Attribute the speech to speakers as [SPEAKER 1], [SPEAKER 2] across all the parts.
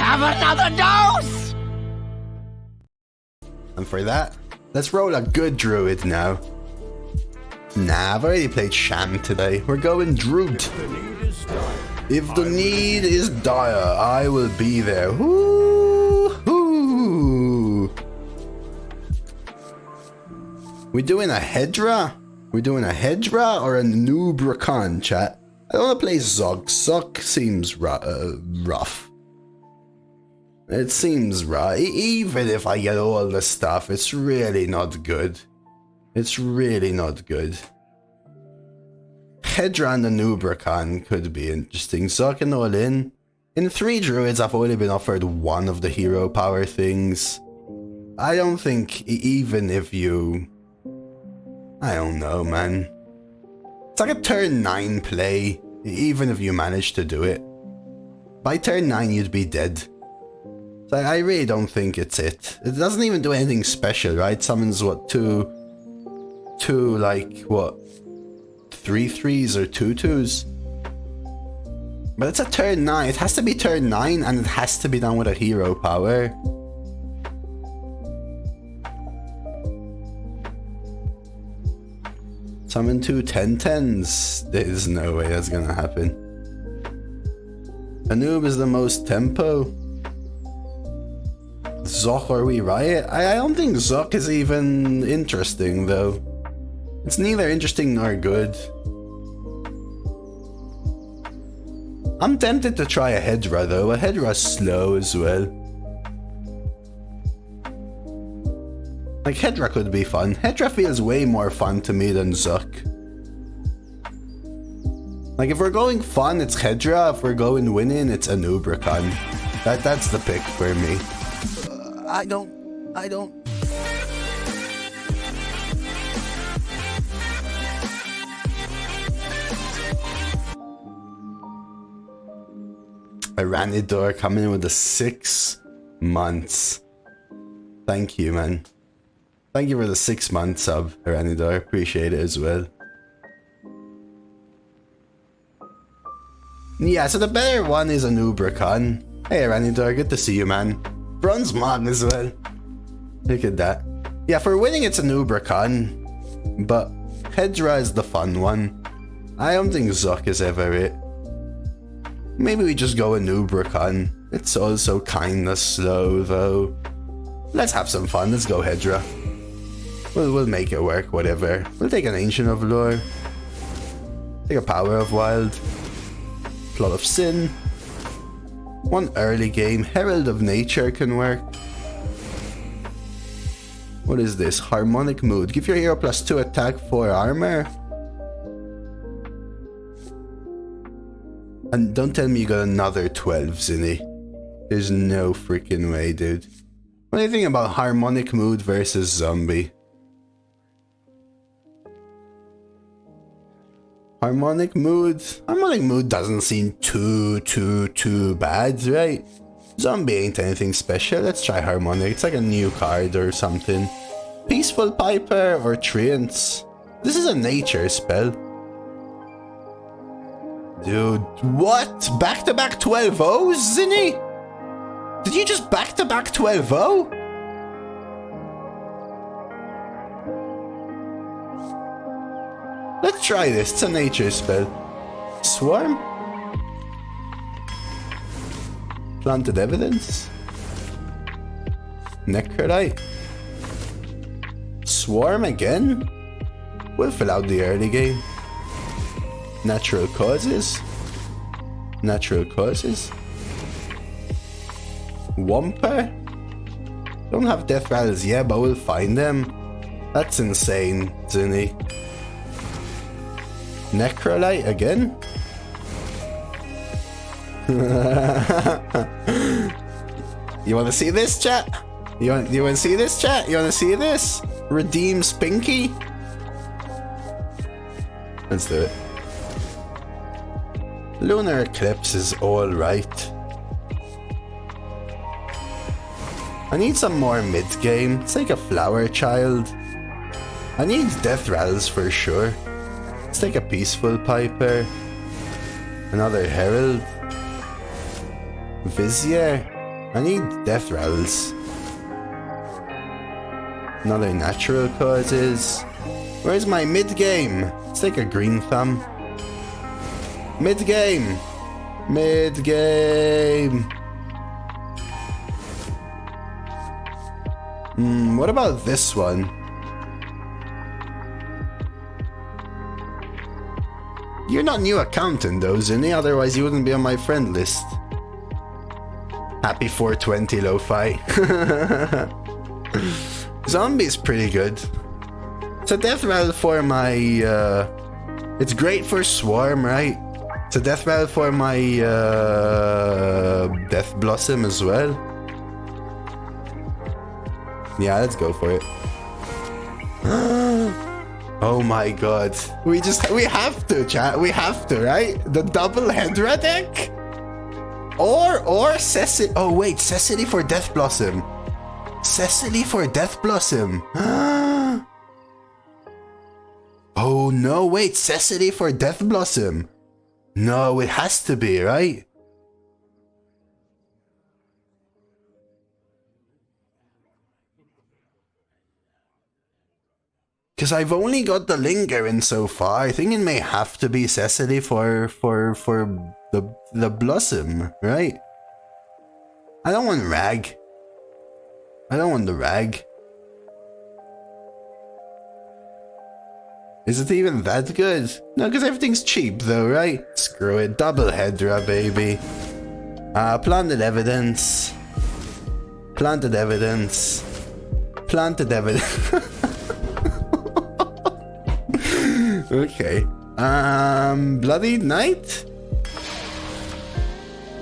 [SPEAKER 1] have another dose!
[SPEAKER 2] And for that, let's roll a good Druid now. Nah, I've already played Sham today. We're going Druid. If the need is dire, I will be there. Woo-hoo. We doing a Hedra? We doing a Hedra or a Nubricon, chat? I don't want to play Zug. Zug seems rough. It seems rough. Even if I get all the stuff, it's really not good. It's really not good. Hedra and the Nubricon could be interesting. Zug and all in. In 3 Druids, I've only been offered one of the hero power things. I don't think even if you... I don't know, man. It's like a turn 9 play, even if you manage to do it. By turn 9, you'd be dead. So I really don't think it's it. It doesn't even do anything special, right? Summons, what, two like, what, 3/3s or 2/2s? But it's a turn 9. It has to be turn 9, and it has to be done with a hero power. Summon 2 10/10s. There's no way that's gonna happen. A noob is the most tempo. Zoc or we riot? I don't think Zoc is even interesting though. It's neither interesting nor good. I'm tempted to try a Hedra though. A Hedra's slow as well. Like, Hedra could be fun. Hedra feels way more fun to me than Zuck. Like, if we're going fun, it's Hedra. If we're going winning, it's Anubricon. That's the pick for me. I don't... Iranidor coming in with the 6 months. Thank you, man. Thank you for the 6-month sub, Iranidor. Appreciate it as well. Yeah, so the better one is Anubricon. Hey, Iranidor, good to see you, man. Bronze Mon as well. Look at that. Yeah, for winning, it's Anubricon. But Hedra is the fun one. I don't think Zuck is ever it. Maybe we just go Anubricon. It's also kinda slow though. Let's have some fun. Let's go Hedra. We'll make it work, whatever. We'll take an Ancient of Lore. Take a Power of Wild. Plot of Sin. One early game. Herald of Nature can work. What is this? Harmonic Mood. Give your hero +2 attack, 4 armor. And don't tell me you got another 12, Zinni. There's no freaking way, dude. What do you think about Harmonic Mood versus Zombie? Harmonic Mood doesn't seem too bad, right? Zombie ain't anything special. Let's try Harmonic. It's like a new card or something. Peaceful Piper or Treants. This is a nature spell. Dude, what? Back-to-back 12-0s, Zinni? Did you just back-to-back 12-0? Let's try this. It's a nature spell. Swarm? Planted Evidence? Necrolite? Swarm again? We'll fill out the early game. Natural Causes? Natural Causes? Wumper? Don't have death rattles yet, but we'll find them. That's insane, Zinni. Necrolite again? You wanna see this, chat? You wanna see this, chat? You wanna see this? Redeem Spinky? Let's do it. Lunar Eclipse is alright. I need some more mid-game. Let's take a Flower Child. I need death rattles for sure. Let's take a Peaceful Piper. Another Herald. Vizier. I need death rattles. Another natural causes. Where's my mid-game? Let's take a green thumb. Mid-game! Mid-game! What about this one? You're not new accountant though, Zinni, otherwise you wouldn't be on my friend list. Happy 420 lo-fi. Zombie's pretty good. It's a death rattle for my it's great for swarm, right? It's a death rattle for my death blossom as well. Yeah, let's go for it. Oh my god. We have to, chat. We have to, right? The double Hedra deck? Or Cecily. Oh wait, Cecily for Death Blossom. Cecily for Death Blossom. Oh no, wait, Cecily for Death Blossom. No, it has to be, right? Because I've only got the Linger in so far. I think it may have to be Cecily for the Blossom, right? I don't want Rag. I don't want the Rag. Is it even that good? No, because everything's cheap though, right? Screw it. Double Hedra, baby. Planted evidence. Planted evidence. Planted evidence. Okay. Bloody Knight?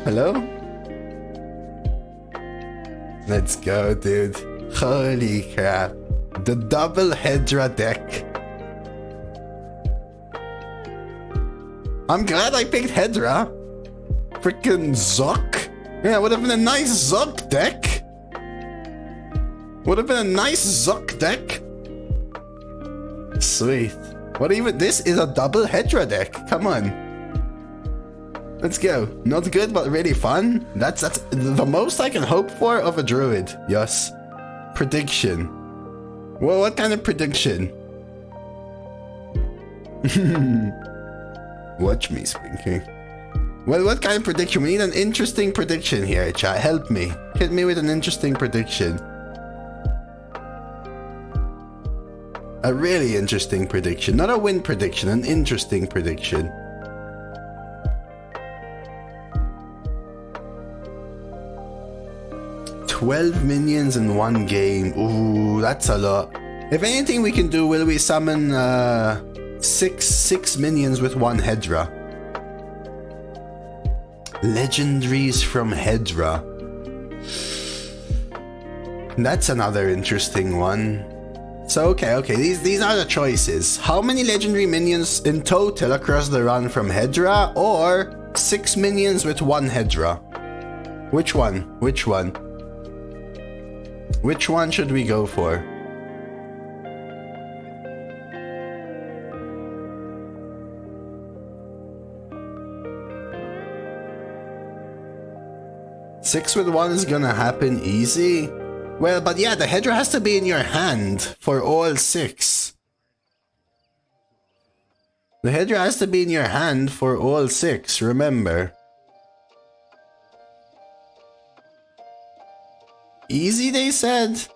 [SPEAKER 2] Hello? Let's go, dude. Holy crap. The double Hedra deck. I'm glad I picked Hedra. Freaking Zuck. Yeah, would have been a nice Zuck deck. Would have been a nice Zuck deck. Sweet. What even? This is a double Hedra deck. Come on. Let's go. Not good, but really fun. That's the most I can hope for of a Druid. Yes. Prediction. Well, what kind of prediction? Watch me, Spinky. Well, what kind of prediction? We need an interesting prediction here, chat. Help me. Hit me with an interesting prediction. A really interesting prediction. Not a win prediction, an interesting prediction. "12 minions in one game." Ooh, that's a lot. If anything we can do, will we summon six minions with one Hedra? Legendaries from Hedra. That's another interesting one. So okay, these are the choices. How many legendary minions in total across the run from Hedra, or 6 minions with one Hedra? Which one? Which one? Which one should we go for? Six with one is gonna happen easy. Well, but yeah, the Hedra has to be in your hand for all 6. The Hedra has to be in your hand for all 6, remember. Easy, they said?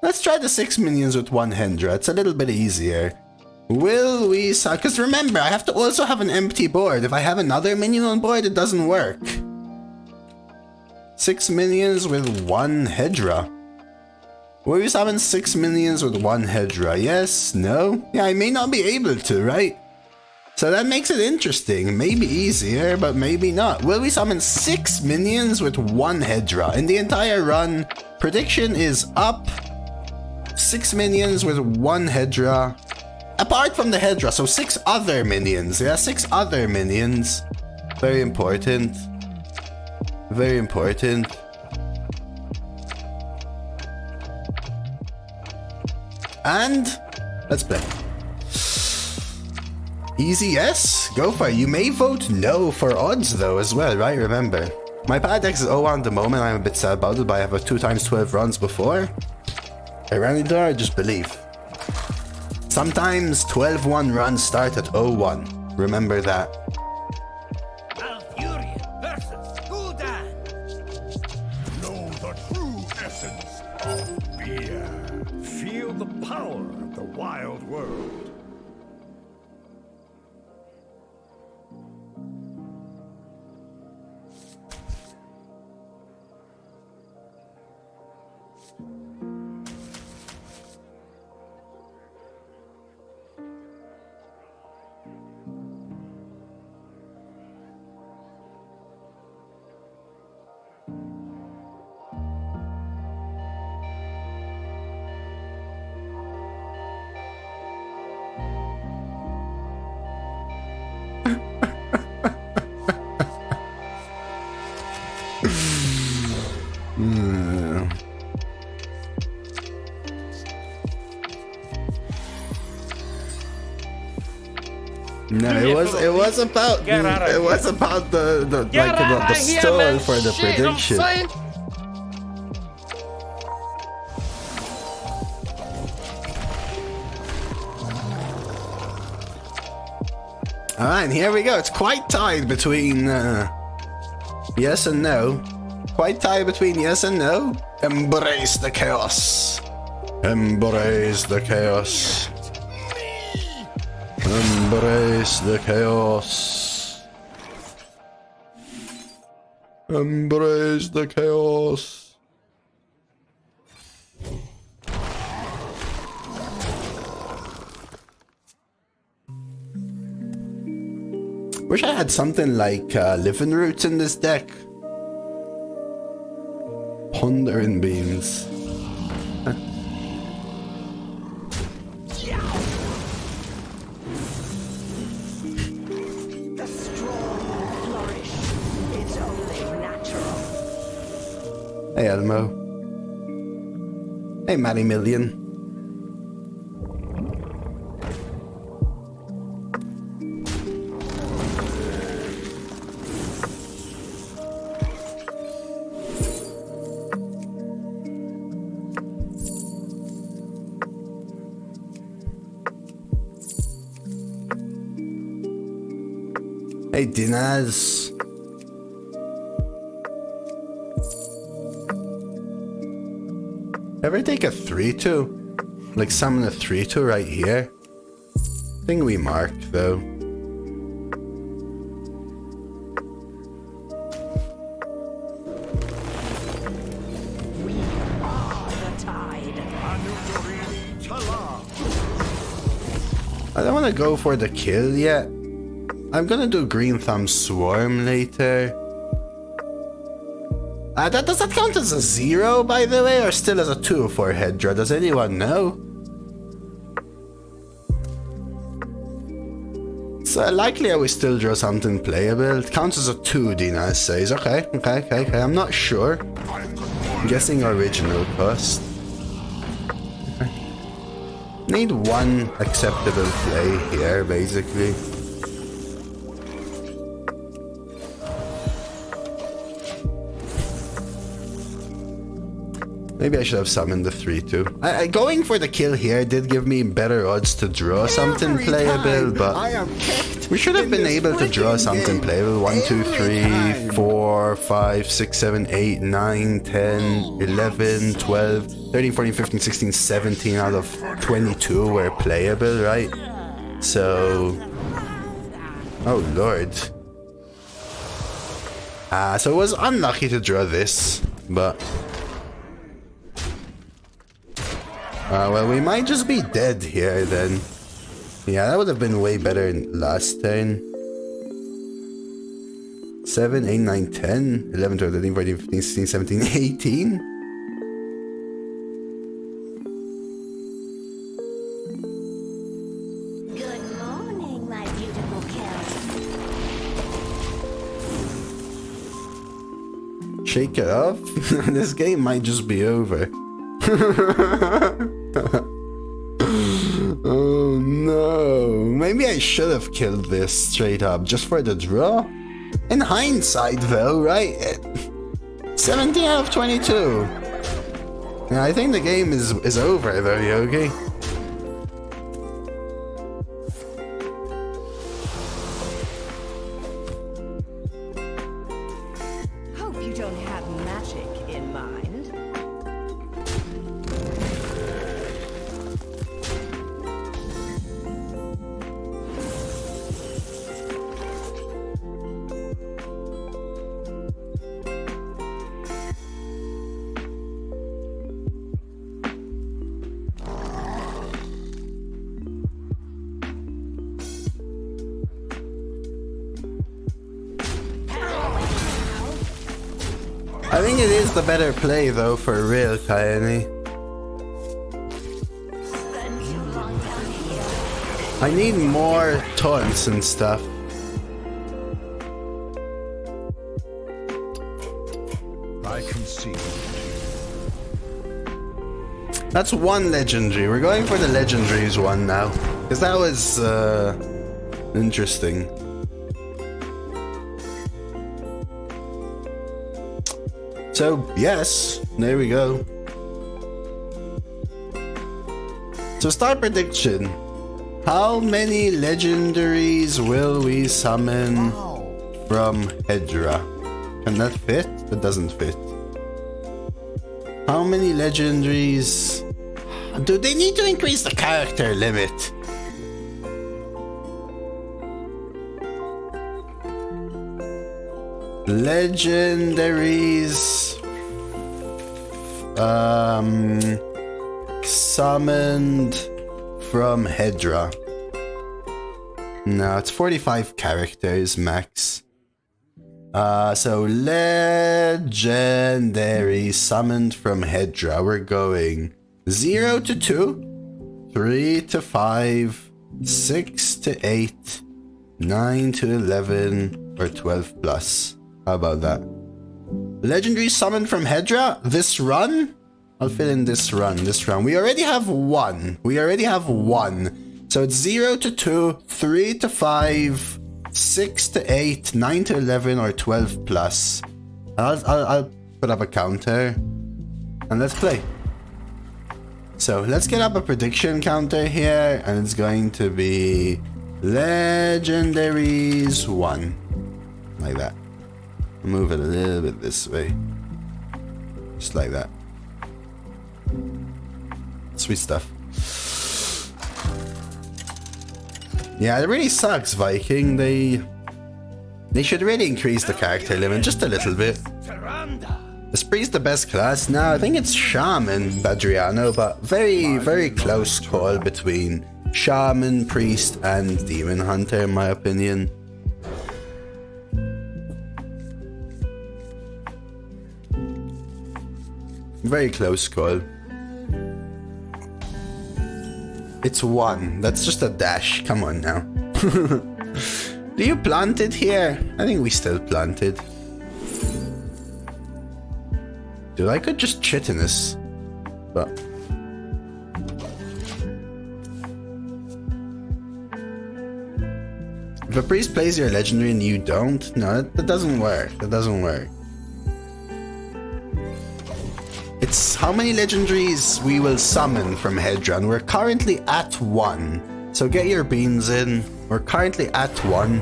[SPEAKER 2] Let's try the 6 minions with one Hedra. It's a little bit easier. Will we... Because remember, I have to also have an empty board. If I have another minion on board, it doesn't work. 6 minions with one Hedra. Will we summon 6 minions with one Hedra? Yes? No? Yeah, I may not be able to, right? So that makes it interesting. Maybe easier, but maybe not. Will we summon 6 minions with one Hedra? In the entire run, prediction is up. 6 minions with one Hedra. Apart from the Hedra, so 6 other minions. Yeah, 6 other minions. Very important. Very important. And let's play. Easy yes? Go for it. You may vote no for odds though as well, right? Remember. My pad deck is 0-1 at the moment. I'm a bit sad about it, but I have a 2x12 runs before. I ran into I just believe. Sometimes 12-1 runs start at 0-1. Remember that.
[SPEAKER 3] Know the true essence of beer. Feel the power of the wild world.
[SPEAKER 2] No, it was about the stall for the prediction. Alright, here we go. It's quite tied between yes and no. Quite tied between yes and no. Embrace the chaos. Embrace the chaos. Embrace the chaos. Embrace the chaos. Wish I had something like living roots in this deck. Pondering beans. Hey Elmo. Hey Matty Million. Hey Dinaz. Ever take a 3-2? Like summon a 3-2 right here? Thing we mark though.
[SPEAKER 4] We are the tide.
[SPEAKER 2] I don't want to go for the kill yet. I'm gonna do Green Thumb Swarm later. Does that count as a 0, by the way, or still as a 2 for Hedra? Does anyone know? So likely I will still draw something playable. It counts as a 2, Dina says. Okay. I'm not sure. I'm guessing original cost. Need one acceptable play here, basically. Maybe I should have summoned the 3-2. Going for the kill here did give me better odds to draw something playable, but we should have been able to draw something playable. 1, 2, 3, 4, 5, 6, 7, 8, 9, 10, 11, 12, 13, 14, 15, 16, 17 out of 22 were playable, right? So... oh lord. So it was unlucky to draw this, but... well, we might just be dead here then. Yeah, that would have been way better last turn. 7, 8, 9, 10, 11, 12, 13, 14, 15, 16, 17, 18.
[SPEAKER 4] Good morning, my beautiful cat.
[SPEAKER 2] Shake it off? This game might just be over. Oh no. Maybe I should have killed this straight up just for the draw. In hindsight though, right? 17 out of 22. Yeah, I think the game is over though, Yogi.
[SPEAKER 4] Hope you don't have magic in mind.
[SPEAKER 2] I think it is the better play though, for real, Kaini. I need more taunts and stuff.
[SPEAKER 3] I concede.
[SPEAKER 2] That's one legendary. We're going for the legendaries one now. Because that was interesting. So, yes, there we go. So, start prediction. How many legendaries will we summon from Hedra? Can that fit? That doesn't fit. How many legendaries? Do they need to increase the character limit? Legendaries summoned from Hedra. No, it's 45 characters max. So legendary summoned from Hedra. We're going 0 to 2, 3 to 5, 6 to 8, 9 to 11, or 12 plus. How about that? Legendary summoned from Hedra? This run? I'll fill in this run. We already have one. So it's 0 to 2, 3 to 5, 6 to 8, 9 to 11, or 12 plus. I'll put up a counter and let's play. So let's get up a prediction counter here, and it's going to be legendaries 1. Like that. Move it a little bit this way. Just like that. Sweet stuff. Yeah, it really sucks, Viking. They should really increase the character limit just a little bit. Esprie's the best class now. I think it's Shaman, Badriano, but very, very close call between Shaman, Priest, and Demon Hunter, in my opinion. Very close call. It's 1. That's just a dash. Come on now. Do you plant it here? I think we still planted. Dude, I could just chitinous. But... if a priest plays your legendary and you don't, no, that doesn't work. That doesn't work. It's how many legendaries we will summon from Hedra, and we're currently at 1. So get your beans in. We're currently at 1.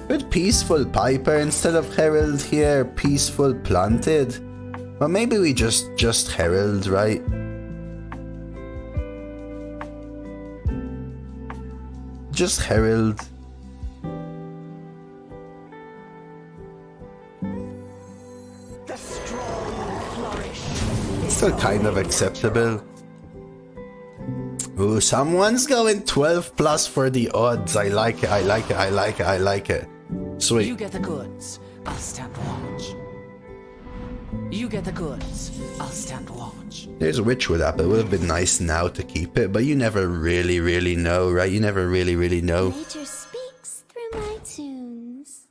[SPEAKER 2] Good Peaceful Piper instead of Herald here. Peaceful Planted. But maybe we just Herald, right? Just Herald. Still kind of acceptable. Ooh, someone's going 12 plus for the odds. I like it, I like it, I like it, I like it. Sweet.
[SPEAKER 5] You get the goods, I'll stand watch. You get the goods, I'll stand watch.
[SPEAKER 2] There's a Witchwood apple. It would have been nice now to keep it, but you never really know, right? You never really know.
[SPEAKER 6] Nature speaks through my tunes.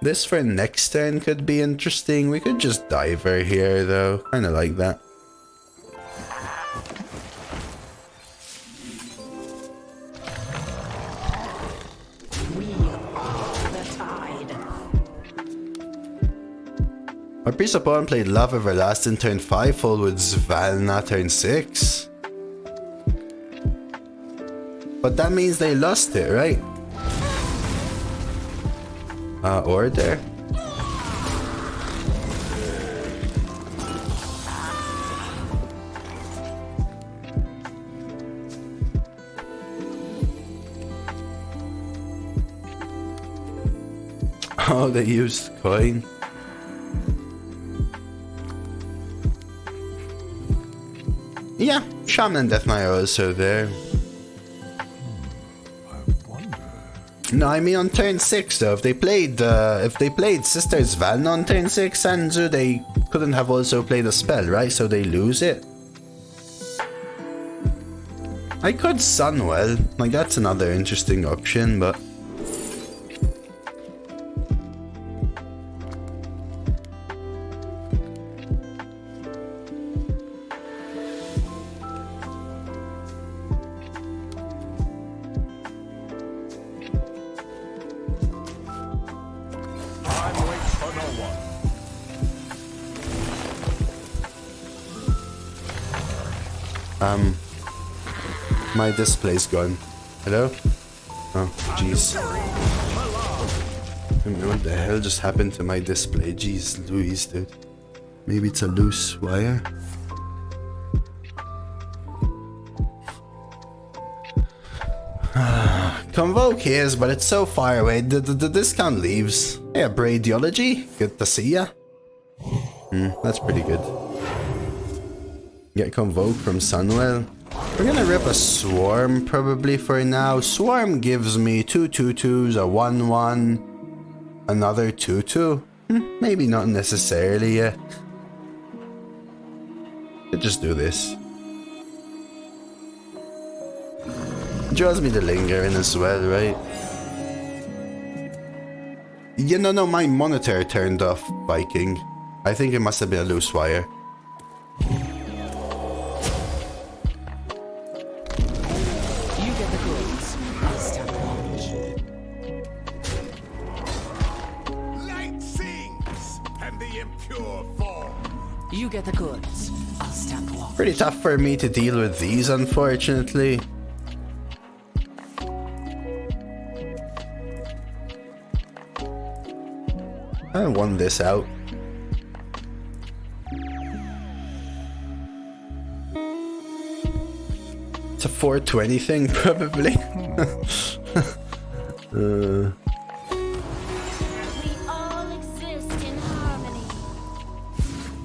[SPEAKER 2] This for next turn could be interesting. We could just diver here though. Kinda like that.
[SPEAKER 4] We are the tide.
[SPEAKER 2] Our priest opponent played Love Everlasting turn 5, followed with Zvalna turn 6. But that means they lost it, right? Order. Oh, they used coin. Yeah, Shaman and Death Knight are also there. No, I mean on turn 6 though. If they played Sisters Valna on turn 6, Sanzu, they couldn't have also played a spell, right? So they lose it. I could Sunwell, like that's another interesting option, but my display's gone. Hello? Oh, jeez. What the hell just happened to my display? Jeez Louise, dude. Maybe it's a loose wire? Convoke is, but it's so far away. The discount leaves. Yeah, Braidiology. Good to see ya. That's pretty good. Get Convoke from Sunwell. We're gonna rip a Swarm probably for now. Swarm gives me 2 2/2s, a 1/1, another 2/2. Maybe not necessarily yet. Could just do this. Draws me the Linger in as well, right? Yeah, no, my monitor turned off, Viking. I think it must have been a loose wire.
[SPEAKER 5] Get the goods. I'll stand watch.
[SPEAKER 2] Pretty tough for me to deal with these, unfortunately. I won this out. It's a 420 thing, probably.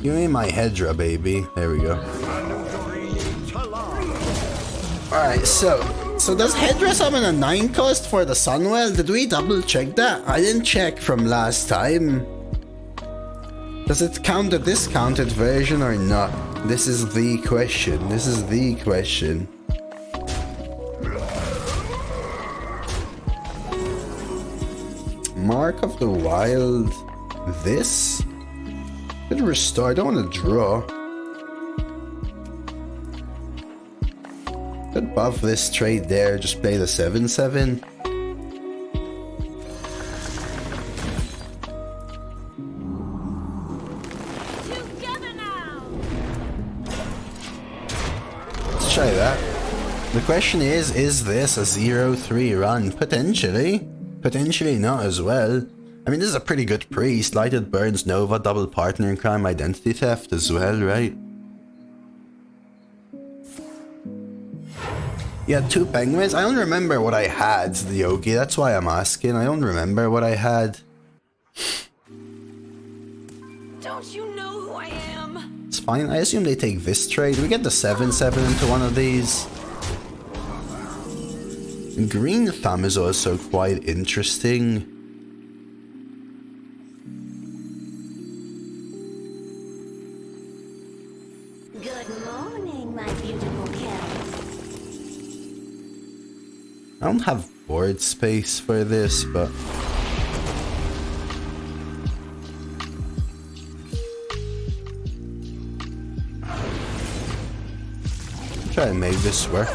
[SPEAKER 2] Give me my Hedra, baby. There we go. Alright, so does Hedra summon a 9 cost for the Sunwell? Did we double check that? I didn't check from last time. Does it count the discounted version or not? This is the question. This is the question. Mark of the Wild. This? Could restore. I don't want to draw. Could buff this trade there. Just play the 7/7.
[SPEAKER 4] Together now.
[SPEAKER 2] Let's try that. The question is this a 0-3 run? Potentially. Potentially not as well. I mean, this is a pretty good priest. Lighted Burns, Nova, double partner in crime, identity theft as well, right? Yeah, 2 penguins. I don't remember what I had, the Yogi. That's why I'm asking. I don't remember what I had.
[SPEAKER 4] Don't you know who I am?
[SPEAKER 2] It's fine. I assume they take this trade. We get the 7/7 into one of these. Green Thumb is also quite interesting. I don't have board space for this, but Try and make this work.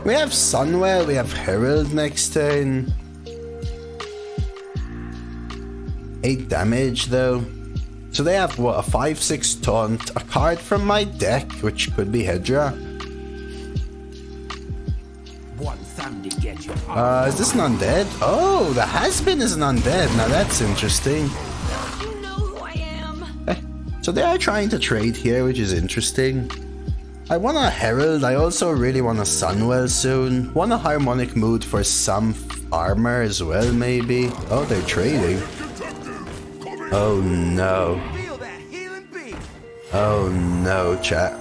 [SPEAKER 2] We have Sunwell, we have Herald next turn. 8 damage though. So they have what, a 5/6 taunt, a card from my deck, which could be Hedra. Is this an undead? Oh, the has-been is an undead. Now that's interesting.
[SPEAKER 4] You know who I am.
[SPEAKER 2] So they are trying to trade here, which is interesting. I want a Herald. I also really want a Sunwell soon. Want a Harmonic Mood for some armor as well, maybe. Oh, they're trading. Oh no. Oh no, chat.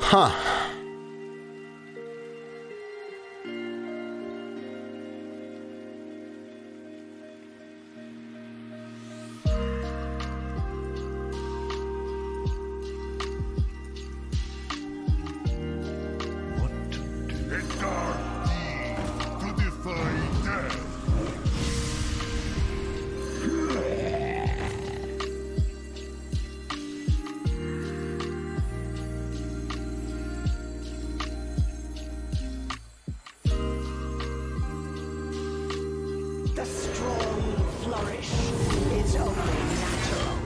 [SPEAKER 2] Huh.
[SPEAKER 4] The strong flourish. It's only natural.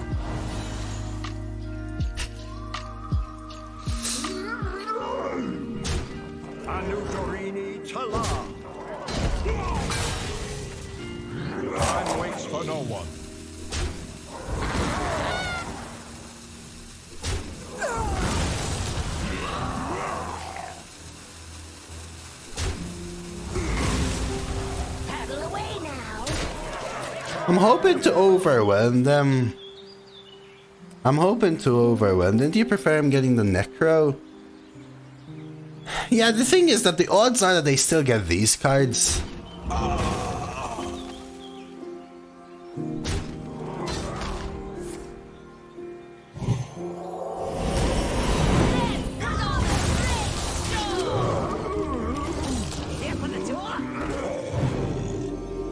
[SPEAKER 3] Anudorini Tala. Time waits for no one.
[SPEAKER 4] Paddle away now.
[SPEAKER 2] I'm hoping to overwhelm them. Didn't you prefer him getting the Necro? Yeah, the thing is that the odds are that they still get these cards.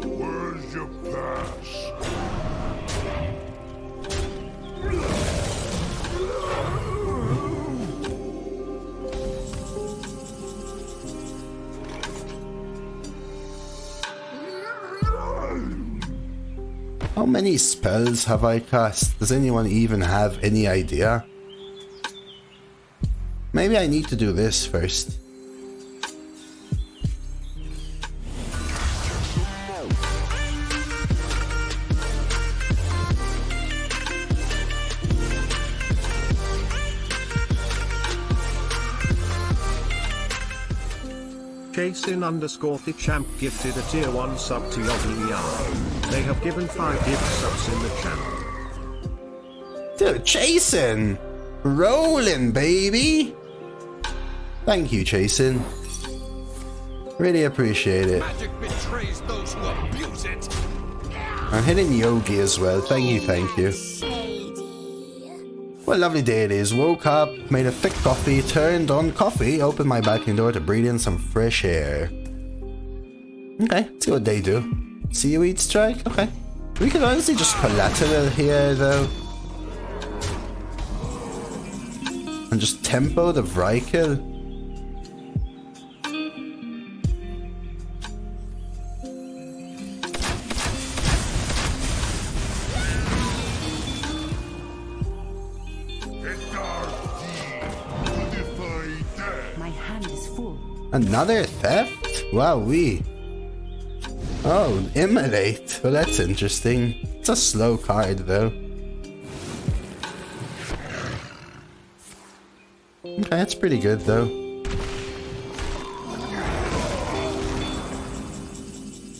[SPEAKER 3] Where's your pass?
[SPEAKER 2] How many spells have I cast? Does anyone even have any idea? Maybe I need to do this first.
[SPEAKER 6] Jason_the champ gifted a tier 1 sub to Yogi. They have given 5 gift subs in the channel.
[SPEAKER 2] Dude, Jason! Rolling, baby! Thank you, Jason. Really appreciate it.
[SPEAKER 3] Magic betrays those who abuse it.
[SPEAKER 2] I'm hitting Yogi as well. Thank you. What a lovely day it is. Woke up, made a thick coffee, turned on coffee, opened my balcony door to breathe in some fresh air. Okay, let's see what they do. Seaweed strike? Okay. We could honestly just collateral here though. And just tempo the Vrykil.
[SPEAKER 4] My hand is full.
[SPEAKER 2] Another theft? Wow, Oh, immolate. Well, that's interesting. It's a slow card, though. Okay, that's pretty good, though.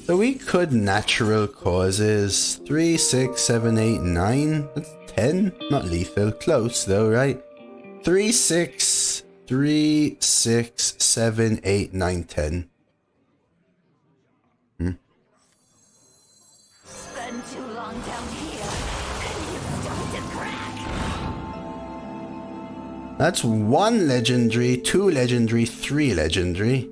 [SPEAKER 2] So we could natural causes. 3, 6, 7, 8, 9. That's 10. Not lethal. Close, though, right? 3, 6, 3, 6, 7, 8, 9, 10.
[SPEAKER 4] Spend too long down here, and you start to crack.
[SPEAKER 2] That's 1 legendary, 2 legendary, 3 legendary.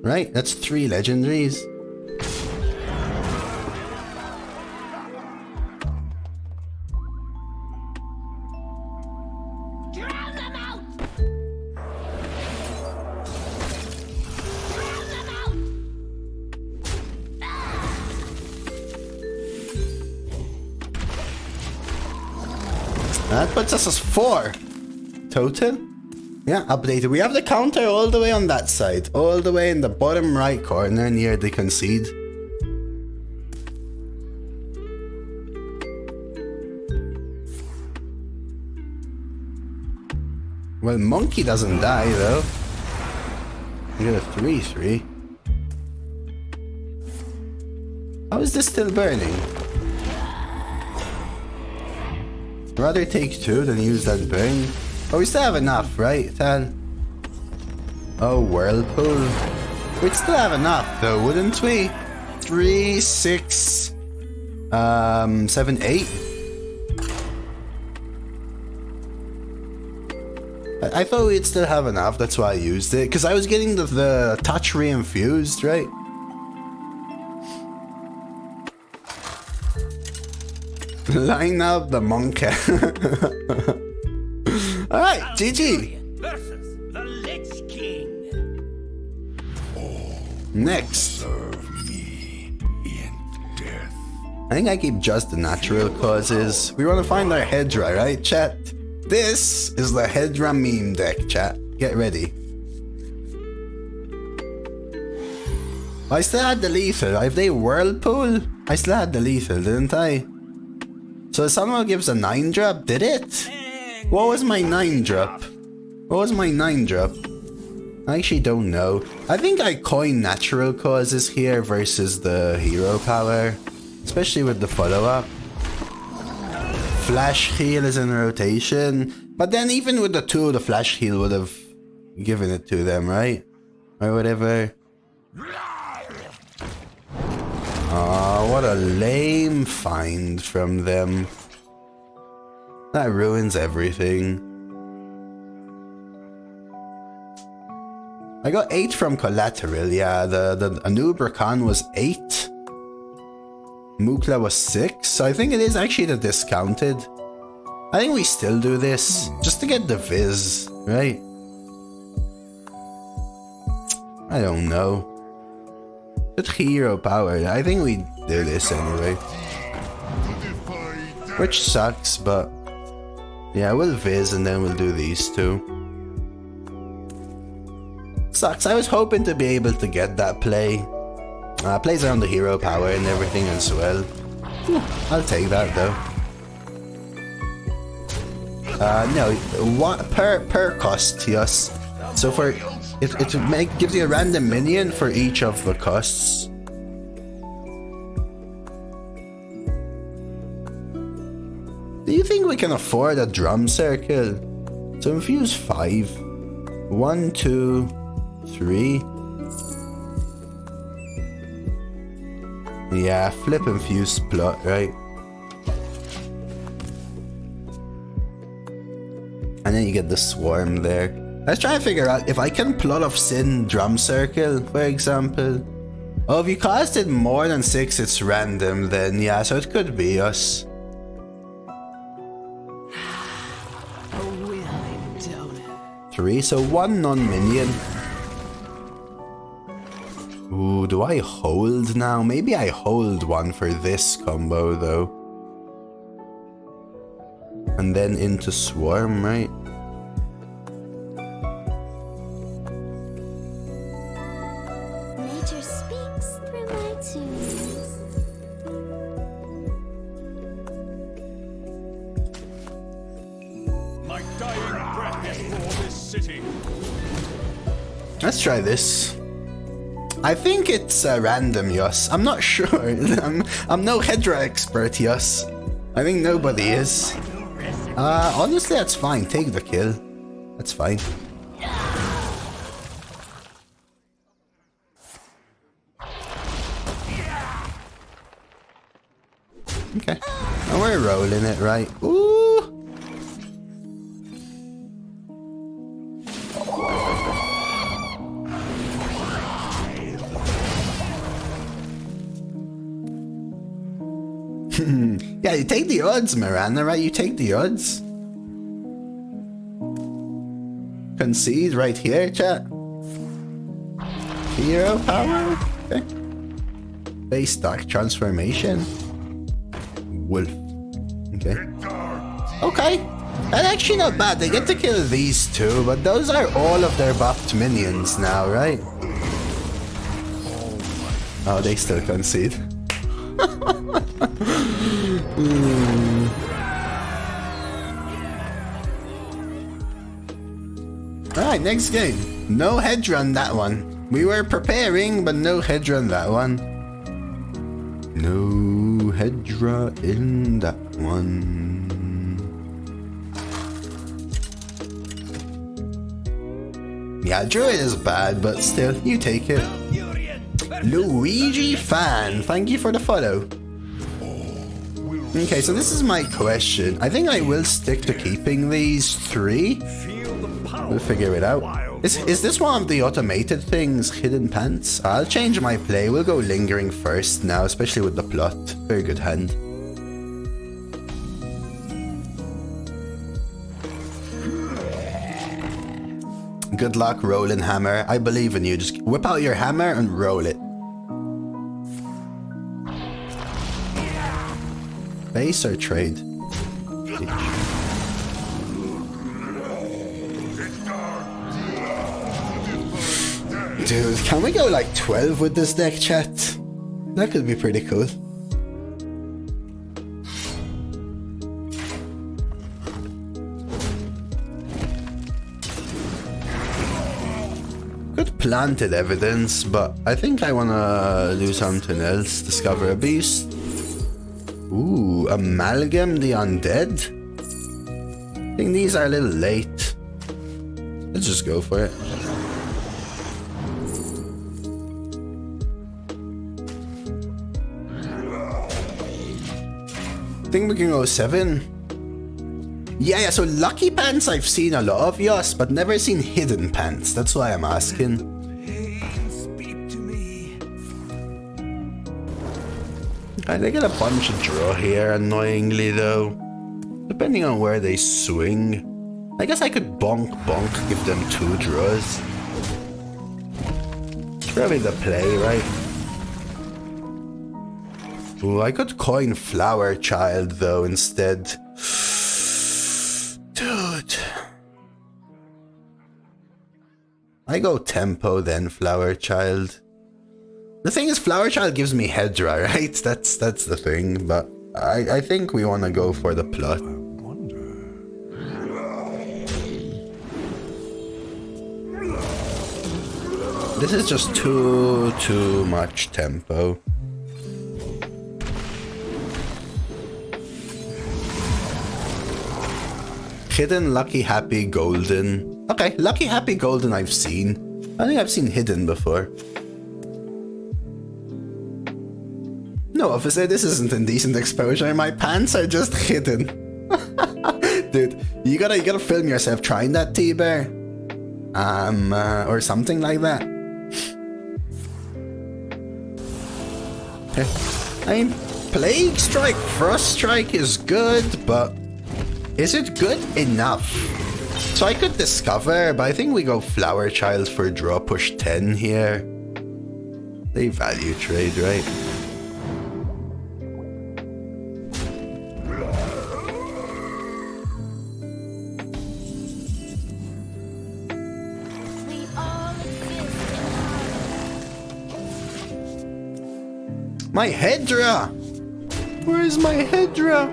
[SPEAKER 2] Right, that's 3 legendaries.
[SPEAKER 4] Drown them out! Drown them out!
[SPEAKER 2] That puts us as 4 total. Yeah, updated. We have the counter all the way on that side, all the way in the bottom right corner near the concede. Well, monkey doesn't die though. We got a 3/3. How is this still burning? Rather take 2 than use that burn. Oh, we still have enough, right, Tal? Oh, whirlpool. We'd still have enough, though, wouldn't we? 3, 6, 7, 8. I thought we'd still have enough. That's why I used it, because I was getting the touch reinfused, right? Line up the monkey. Alright, GG.
[SPEAKER 3] Versus the Lich King.
[SPEAKER 2] Next.
[SPEAKER 3] Serve me in death.
[SPEAKER 2] I think I keep just the natural causes. We want to find our Hedra, right, chat? This is the Hedra meme deck, chat. Get ready. I still had the lethal. If they whirlpool, I still had the lethal, didn't I? So someone gives a 9-drop, did it? What was my 9-drop? What was my 9-drop? I actually don't know. I think I coin natural causes here versus the hero power. Especially with the follow-up. Flash heal is in rotation. But then even with the 2, the flash heal would have given it to them, right? Or whatever. Oh, what a lame find from them. That ruins everything. I got 8 from collateral, yeah. The Anubrakan was 8. Mukla was 6. So I think it is actually the discounted. I think we still do this just to get the Viz, right? I don't know. But hero power, I think we do this anyway. Which sucks, but yeah, we'll Viz and then we'll do these 2. Sucks, I was hoping to be able to get that play. Plays around the hero power and everything as well. I'll take that though. No, what per cost, yes. So for it gives you a random minion for each of the costs. Do you think we can afford a drum circle? So infuse 5. 1, 2, 3. Yeah, flip infuse plot, right? And then you get the swarm there. Let's try and figure out if I can plot of sin drum circle, for example. Oh, if you casted more than 6, it's random then, yeah, so it could be us.
[SPEAKER 5] A willing donor.
[SPEAKER 2] 3, so 1 non-minion. Ooh, do I hold now? Maybe I hold 1 for this combo though. And then into swarm, right?
[SPEAKER 4] Nature speaks through my tunes.
[SPEAKER 3] My dying breath is for this city.
[SPEAKER 2] Let's try this. I think it's random, yes. I'm not sure. I'm no Hedra expert, yes. I think nobody is. Honestly, that's fine. Take the kill. That's fine. Okay. And we're rolling it, right? Ooh! Yeah, you take the odds, Miranda, right? You take the odds. Concede right here, chat. Hero power? Okay. Base dark transformation. Wolf. Okay. Okay. That's actually not bad. They get to kill these two, but those are all of their buffed minions now, right? Oh, they still concede. Alright, next game. No Hedra on that one. We were preparing, but no Hedra on that one. No Hedra in that one. Yeah, Druid is bad, but still, you take it. Luigi Fan, thank you for the follow. Okay, so this is my question. I think I will stick to keeping these 3. We'll figure it out. Is this one of the automated things, hidden pants? I'll change my play. We'll go lingering first now, especially with the plot. Very good hand. Good luck, rolling hammer. I believe in you. Just whip out your hammer and roll it. Base or trade? Dude, can we go like 12 with this deck, chat? That could be pretty cool. Good planted evidence, but I think I wanna do something else. Discover a beast. Ooh, Amalgam the Undead? I think these are a little late. Let's just go for it. I think we can go 7. Yeah, so Lucky Pants I've seen a lot of, yes, but never seen Hidden Pants. That's why I'm asking. They get a bunch of draw here, annoyingly though. Depending on where they swing. I guess I could bonk, give them 2 draws. It's probably the play, right? Ooh, I could coin Flower Child though instead. Dude. I go Tempo then Flower Child. The thing is, Flower Child gives me Hedra, right? That's the thing, but I think we want to go for the plot. This is just too much tempo. Hidden, Lucky, Happy, Golden. Okay, Lucky, Happy, Golden I've seen. I think I've seen Hidden before. No, officer, this isn't indecent exposure. My pants are just hidden. Dude, you gotta film yourself trying that, T-Bear. Or something like that. I mean, Plague Strike, Frost Strike is good, but is it good enough? So I could Discover, but I think we go Flower Child for draw push 10 here. They value trade, right? My Hedra! Where is my Hedra?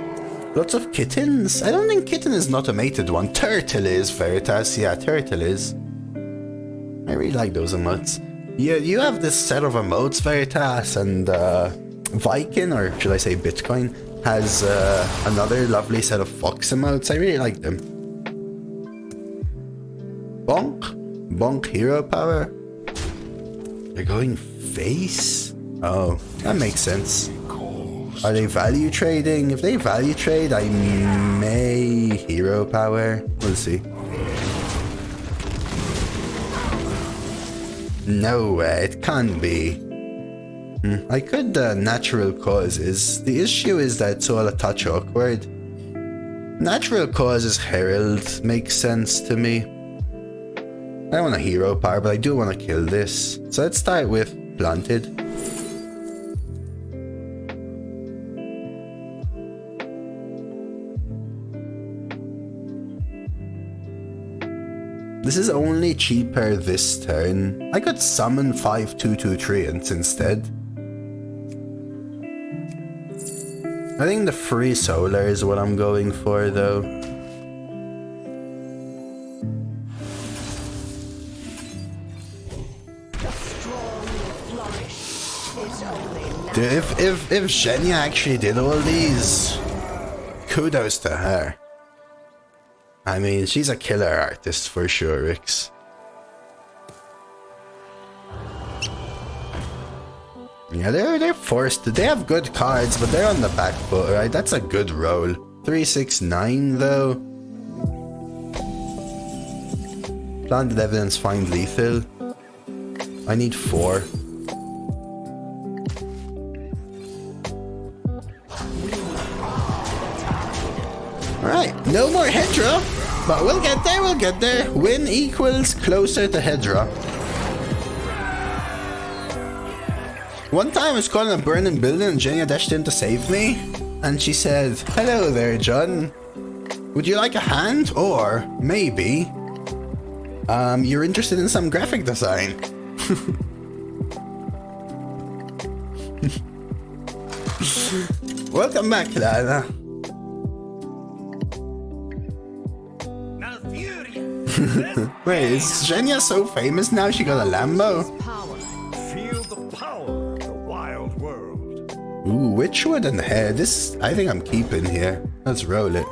[SPEAKER 2] Lots of kittens? I don't think kitten is an automated one. Turtle is, Veritas. Yeah, turtle is. I really like those emotes. Yeah, you have this set of emotes, Veritas, and Viking, or should I say Bitcoin, has another lovely set of fox emotes. I really like them. Bonk? Bonk hero power? They're going face? Oh, that makes sense. Are they value trading? If they value trade, I may hero power. We'll see. No way, it can't be. I could natural causes. The issue is that it's all a touch awkward. Natural causes Herald makes sense to me. I don't want a hero power, but I do want to kill this. So let's start with Planted. This is only cheaper this turn. I could summon 5/2/2 treants instead. I think the free solar is what I'm going for though. Dude, if Zhenya actually did all these, kudos to her. I mean, she's a killer artist for sure, Rix. Yeah, they're forced to. They have good cards, but they're on the back foot, right? That's a good roll. 3/6/9 though. Planted evidence, find lethal. I need 4. Alright, no more Hedra, but we'll get there, we'll get there. Win equals closer to Hedra. One time I was calling a burning building and Zhenya dashed in to save me. And she said, "Hello there, John. Would you like a hand? Or maybe, you're interested in some graphic design." Welcome back, Lana. Wait, is Zhenya so famous now she got a Lambo?
[SPEAKER 3] Feel the power of the wild world.
[SPEAKER 2] Ooh, Witchwood and hair. This, I think I'm keeping here. Let's roll it.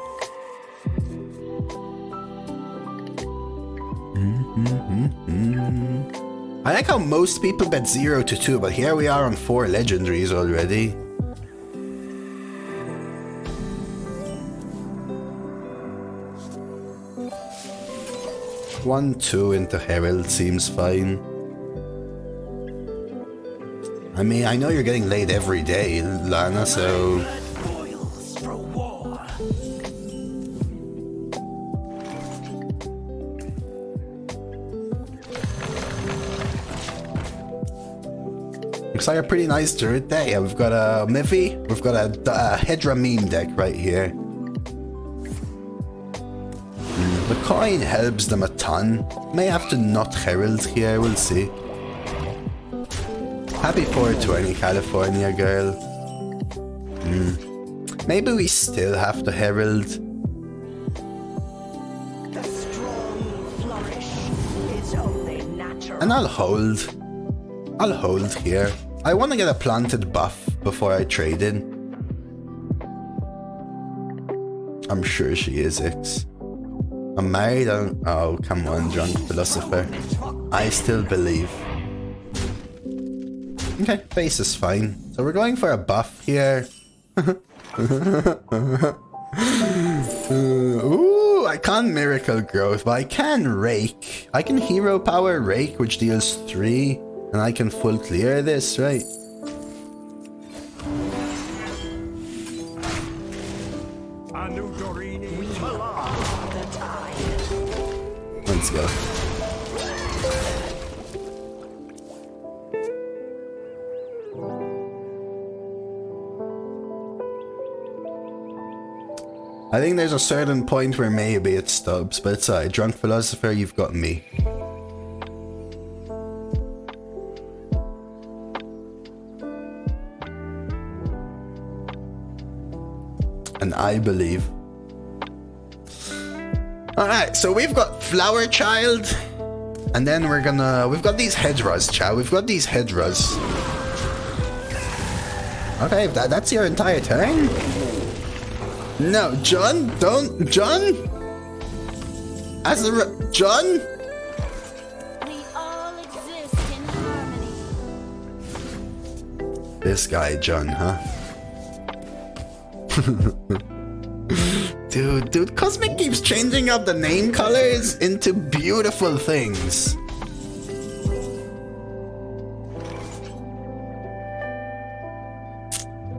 [SPEAKER 2] I like how most people bet 0 to 2, but here we are on 4 legendaries already. One, 2 into Herald seems fine. I mean, I know you're getting laid every day, Lana, so... Looks like a pretty nice Druid day. We've got a Miffy, we've got a Hedra meme deck right here. The coin helps them a ton. May have to not Herald here, we'll see. Happy 420, California girl. Maybe we still have to Herald.
[SPEAKER 4] The strong flourish is only natural.
[SPEAKER 2] And I'll hold. I'll hold here. I want to get a planted buff before I trade in. I'm sure she is, X. I'm married on... Oh, come on, drunk philosopher. I still believe. Okay, face is fine. So we're going for a buff here. Ooh, I can't Miracle Growth, but I can Rake. I can Hero Power Rake, which deals 3. And I can full clear this, right? Let's go. I think there's a certain point where maybe it stops, but it's alright. Drunk philosopher, you've got me. And I believe. Alright, so we've got Flower Child. And then we've got these Hedras, chat. We've got these Hedras. Okay, that's your entire turn? No, John, don't, John? John?
[SPEAKER 4] We all exist in harmony.
[SPEAKER 2] This guy, John, huh? Dude, Cosmic keeps changing up the name colors into beautiful things.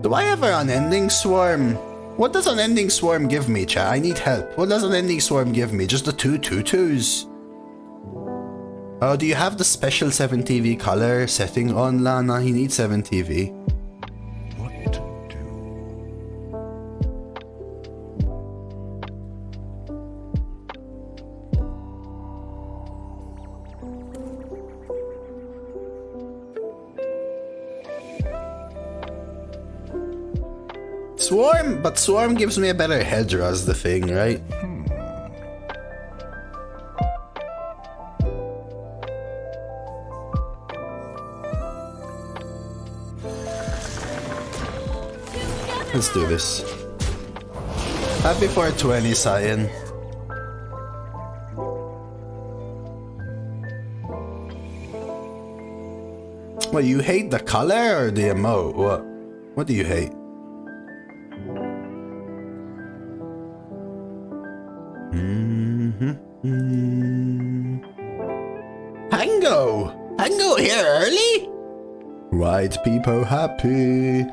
[SPEAKER 2] Do I have an unending swarm? What does unending swarm give me, chat? I need help. What does unending swarm give me? Just the 2/2/2s? Oh, do you have the special 7TV color setting on, Lana? He needs 7TV.
[SPEAKER 3] What to do?
[SPEAKER 2] Swarm, but Swarm gives me a better Hedras, the thing, right? Let's do this. Happy 420, Cyan. What, you hate the color or the emote? What do you hate? Hango! Hango here early? White people happy.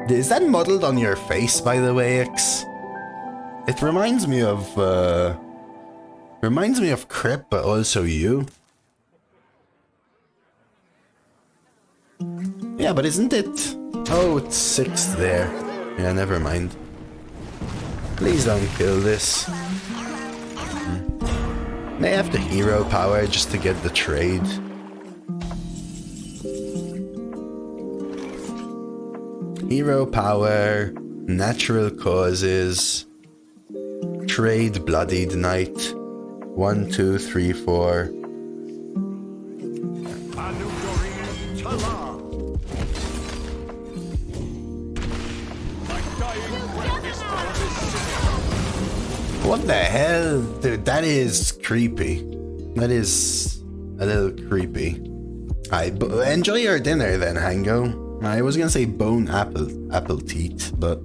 [SPEAKER 2] Is that modeled on your face, by the way, X? It reminds me of Crip, but also you. Yeah, but isn't it? Oh, it's 6th there. Yeah, never mind. Please don't kill this. May have the hero power just to get the trade. Hero power, natural causes, trade bloodied knight. 1, 2, 3, 4. What the hell? Dude, that is creepy. That is a little creepy. Enjoy your dinner then, Hango. I was gonna say bone apple teeth, but...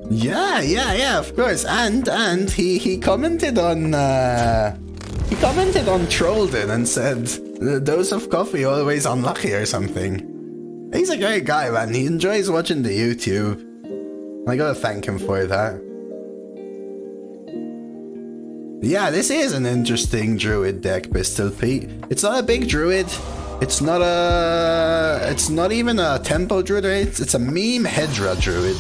[SPEAKER 2] Yeah, of course. And he commented on... He commented on Trollden and said, DoseofCoffee always unlucky or something. He's a great guy, man. He enjoys watching the YouTube. I gotta thank him for that. Yeah, this is an interesting Druid deck, Pistol Pete. It's not a big Druid. It's not even a tempo Druid, right? It's a meme Hedra Druid.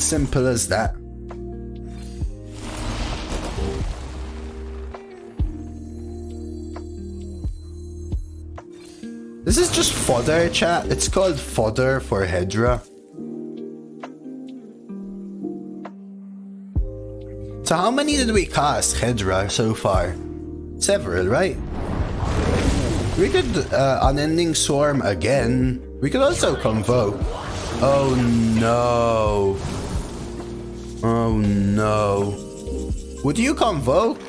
[SPEAKER 2] Simple as that. This is just fodder, chat. It's called fodder for Hedra. So how many did we cast Hedra so far? Several, right? We could unending swarm again. We could also convoke. Oh no. Oh no. Would you convoke?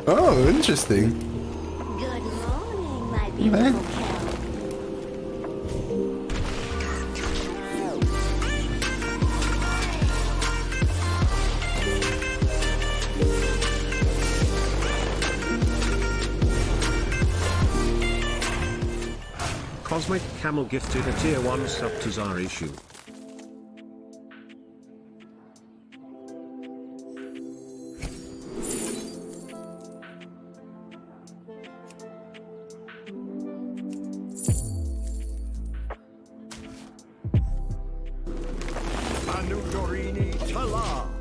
[SPEAKER 2] Oh, interesting.
[SPEAKER 4] Good morning, my beautiful cat.
[SPEAKER 6] Cosmic Camel gifted a tier 1 sub to Zarishu.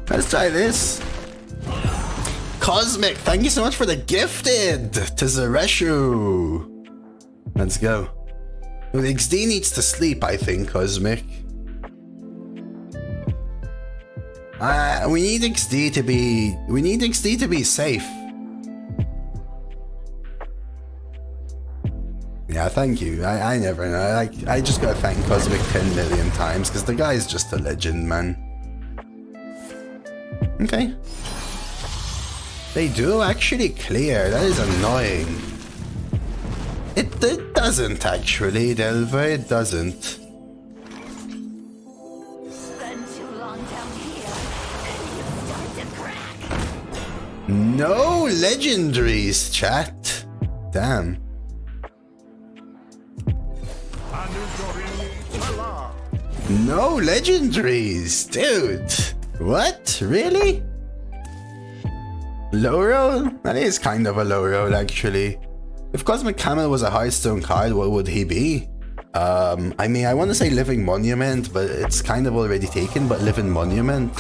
[SPEAKER 2] Let's try this. Cosmic, thank you so much for the gifted to Zareshu. Let's go. Well, XD needs to sleep, I think, Cosmic. We need XD to be... We need XD to be safe. Yeah, thank you. I never know. I just gotta thank Cosmic 10 million times, because the guy's just a legend, man. Okay. They do actually clear. That is annoying. It doesn't actually, Delver. It doesn't.
[SPEAKER 4] Spend too long down here. You
[SPEAKER 2] No legendaries, chat. Damn. No legendaries, dude. What? Really? Low roll? That is kind of a low roll, actually. If Cosmic Camel was a Hearthstone card, what would he be? I mean, I want to say Living Monument, but it's kind of already taken, but Living Monument.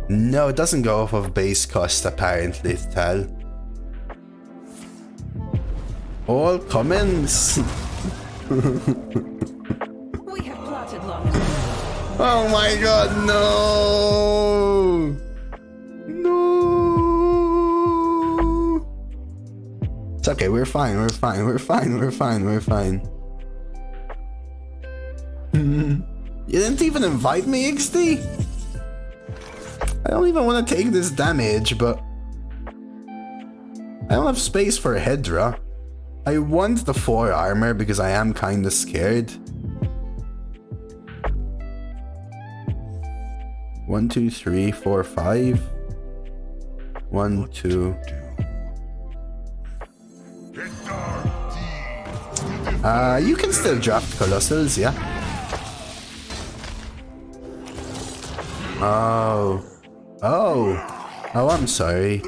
[SPEAKER 2] No, it doesn't go off of base cost, apparently, Tal. All comments.
[SPEAKER 4] We have plotted long enough.
[SPEAKER 2] Oh my god, no! No! It's okay, we're fine, we're fine, we're fine, we're fine, we're fine. You didn't even invite me, XD? I don't even want to take this damage, but I don't have space for a Hedra. I want the 4 armor because I am kinda scared. 1, 2, 3, 4, 5. 1, 2. You can still draft Colossals, yeah? Oh. Oh. Oh, I'm sorry.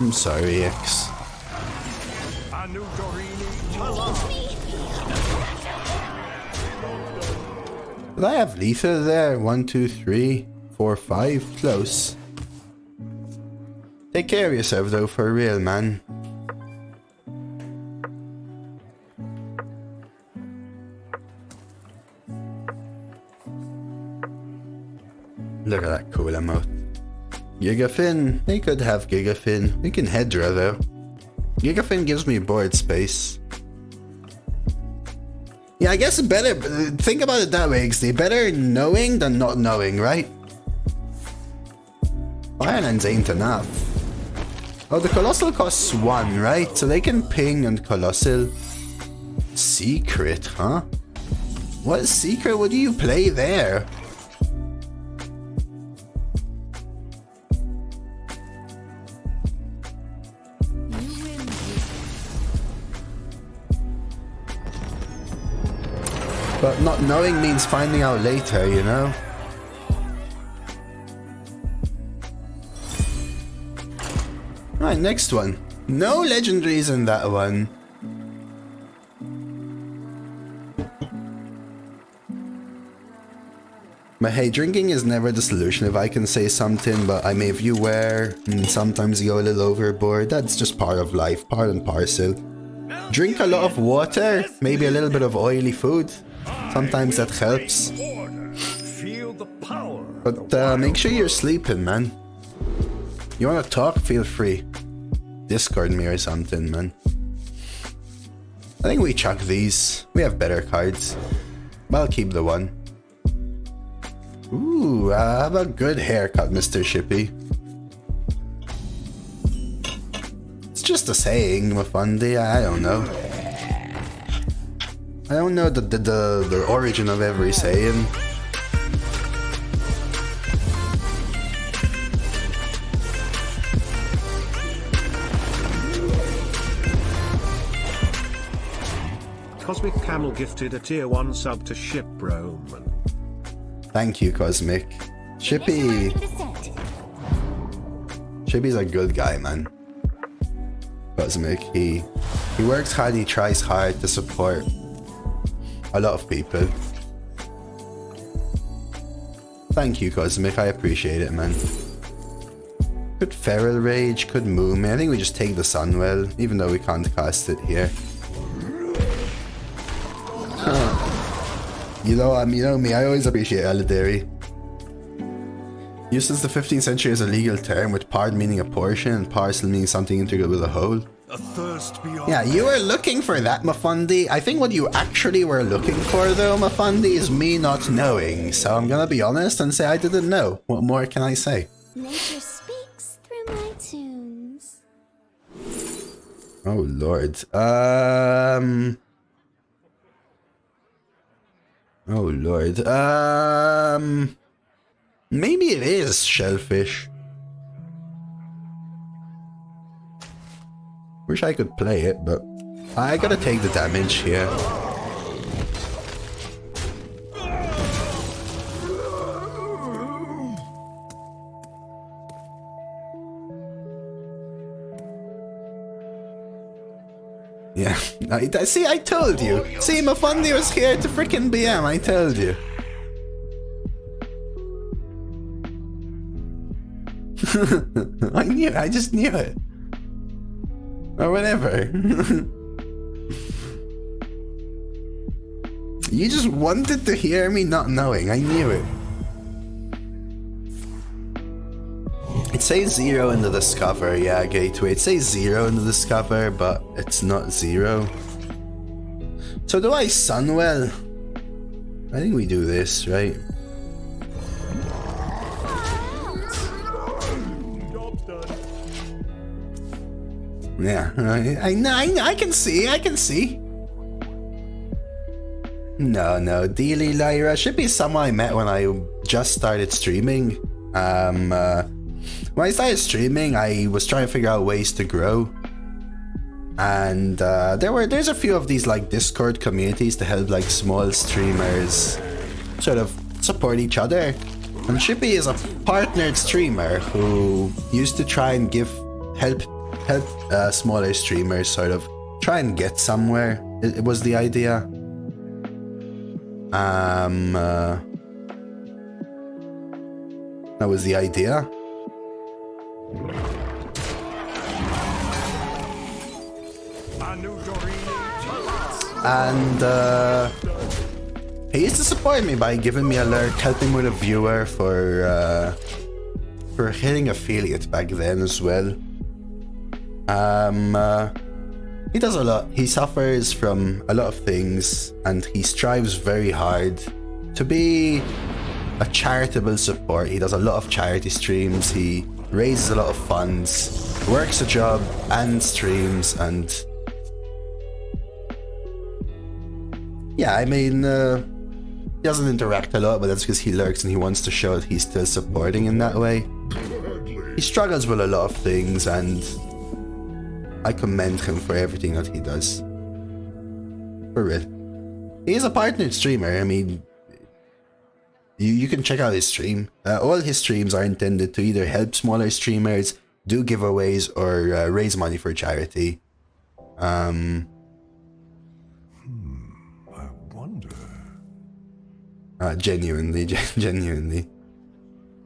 [SPEAKER 2] I'm sorry, X. Did I have lethal there? 1, 2, 3, 4, 5. Close. Take care of yourself though, for real, man. Look at that cool emote. Gigafin. They could have Gigafin. We can Hedra though. Gigafin gives me board space. Yeah, I guess better. Think about it that way, XD. Better knowing than not knowing, right? Firelands ain't enough. Oh, the Colossal costs 1, right? So they can ping and Colossal. Secret, huh? What secret would you play there? But not knowing means finding out later, you know? Right, next one. No legendaries in that one. But hey, drinking is never the solution if I can say something, but I mean, if you wear and sometimes you go a little overboard, that's just part of life, part and parcel. Drink a lot of water, maybe a little bit of oily food. Sometimes that helps. But make sure you're sleeping, man. You wanna talk? Feel free. Discord me or something, man. I think we chuck these. We have better cards. But I'll keep the 1. Ooh, have a good haircut, Mr. Shippy. It's just a saying, Mafundi. I don't know. I don't know the origin of every saying.
[SPEAKER 6] Cosmic Camel gifted a tier 1 sub to Ship Roman.
[SPEAKER 2] Thank you, Cosmic. Shippy. Shippy's a good guy, man. Cosmic, he works hard, he tries hard to support a lot of people. Thank you, Cosmic, I appreciate it, man. Could Feral Rage, could Moon. I think we just take the Sunwell, even though we can't cast it here. You know me, I always appreciate legendary. Used since the 15th century as a legal term, with part meaning a portion and parcel meaning something integral with a whole. Yeah, you were looking for that, Mafundi. I think what you actually were looking for, though, Mafundi, is me not knowing. So I'm gonna be honest and say I didn't know. What more can I say?
[SPEAKER 4] Nature speaks through my tunes.
[SPEAKER 2] Oh, Lord. Oh lord. Maybe it is shellfish. Wish I could play it, but I gotta take the damage here. Yeah, see, I told you. See, Mafundi was here to freaking BM, I told you. I knew it, I just knew it. Or whatever. You just wanted to hear me not knowing, I knew it. It says 0 in the Discover, yeah, Gateway. It says 0 in the Discover, but it's not 0. So do I Sunwell? I think we do this, right? Yeah, I can see. No, Dealy Lyra should be someone I met when I just started streaming. When I started streaming, I was trying to figure out ways to grow, and there's a few of these like Discord communities to help like small streamers sort of support each other. And Shippy is a partnered streamer who used to try and help smaller streamers sort of try and get somewhere. It was the idea. That was the idea. And he used to support me by giving me a alert, helping with a viewer for hitting affiliate back then as well. He does a lot. He suffers from a lot of things, and he strives very hard to be a charitable support. He does a lot of charity streams. He raises a lot of funds, works a job and streams, and yeah, I mean, he doesn't interact a lot, but that's because he lurks and he wants to show that he's still supporting in that way. He struggles with a lot of things, and I commend him for everything that he does. For real. He is a partnered streamer. I mean, you can check out his stream. All his streams are intended to either help smaller streamers, do giveaways, or raise money for charity.
[SPEAKER 3] I wonder.
[SPEAKER 2] Genuinely.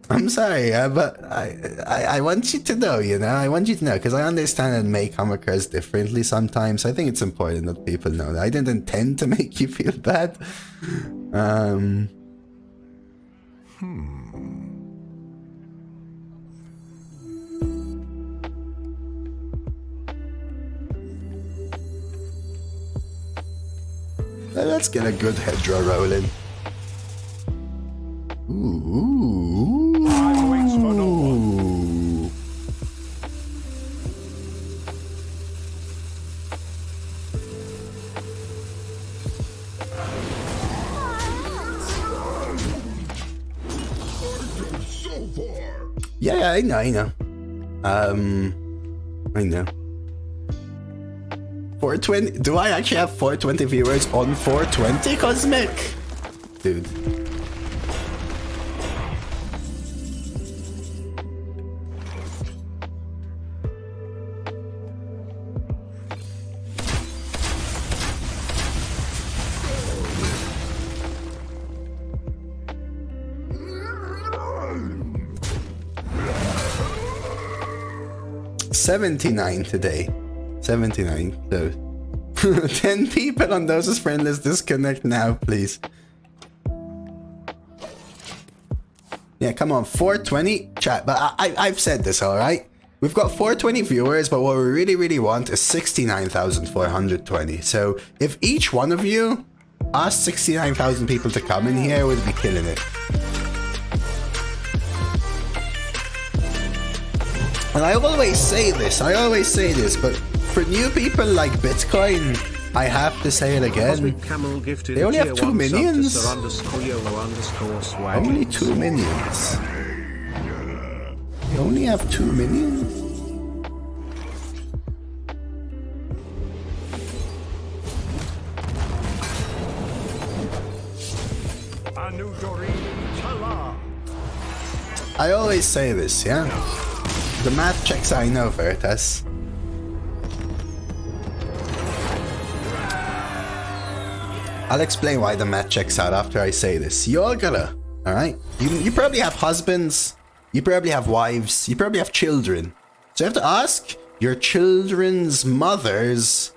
[SPEAKER 2] I'm sorry, but I want you to know, I want you to know, because I understand it may come across differently sometimes. I think it's important that people know that. I didn't intend to make you feel bad. Let's get a good Hedra rolling. Ooh.
[SPEAKER 3] Time waits for no one. So far.
[SPEAKER 2] Yeah, I know. I know. 420. Do I actually have 420 viewers on 420, Cosmic? Dude. $79 today. 79. So 10 people on Dose's friend list. Disconnect now, please. Yeah, come on, 420 chat. But I've said this, all right. We've got 420 viewers, but what we really want is 69,420. So if each one of you asked 69,000 people to come in here, we'd be killing it. And I always say this, but for new people like Bitcoin, I have to say it again.
[SPEAKER 6] Cosmic Camel gifted
[SPEAKER 2] They only
[SPEAKER 6] a
[SPEAKER 2] have
[SPEAKER 6] tier
[SPEAKER 2] 2
[SPEAKER 6] 1
[SPEAKER 2] minions.
[SPEAKER 6] sub to Sir_YOLO_swag.
[SPEAKER 2] Only 2 minions. They only have 2 minions? I always say this, yeah? The math checks I know, Veritas. I'll explain why the math checks out after I say this. You all gotta, alright? You probably have husbands, you probably have wives, you probably have children. So you have to ask your children's mothers'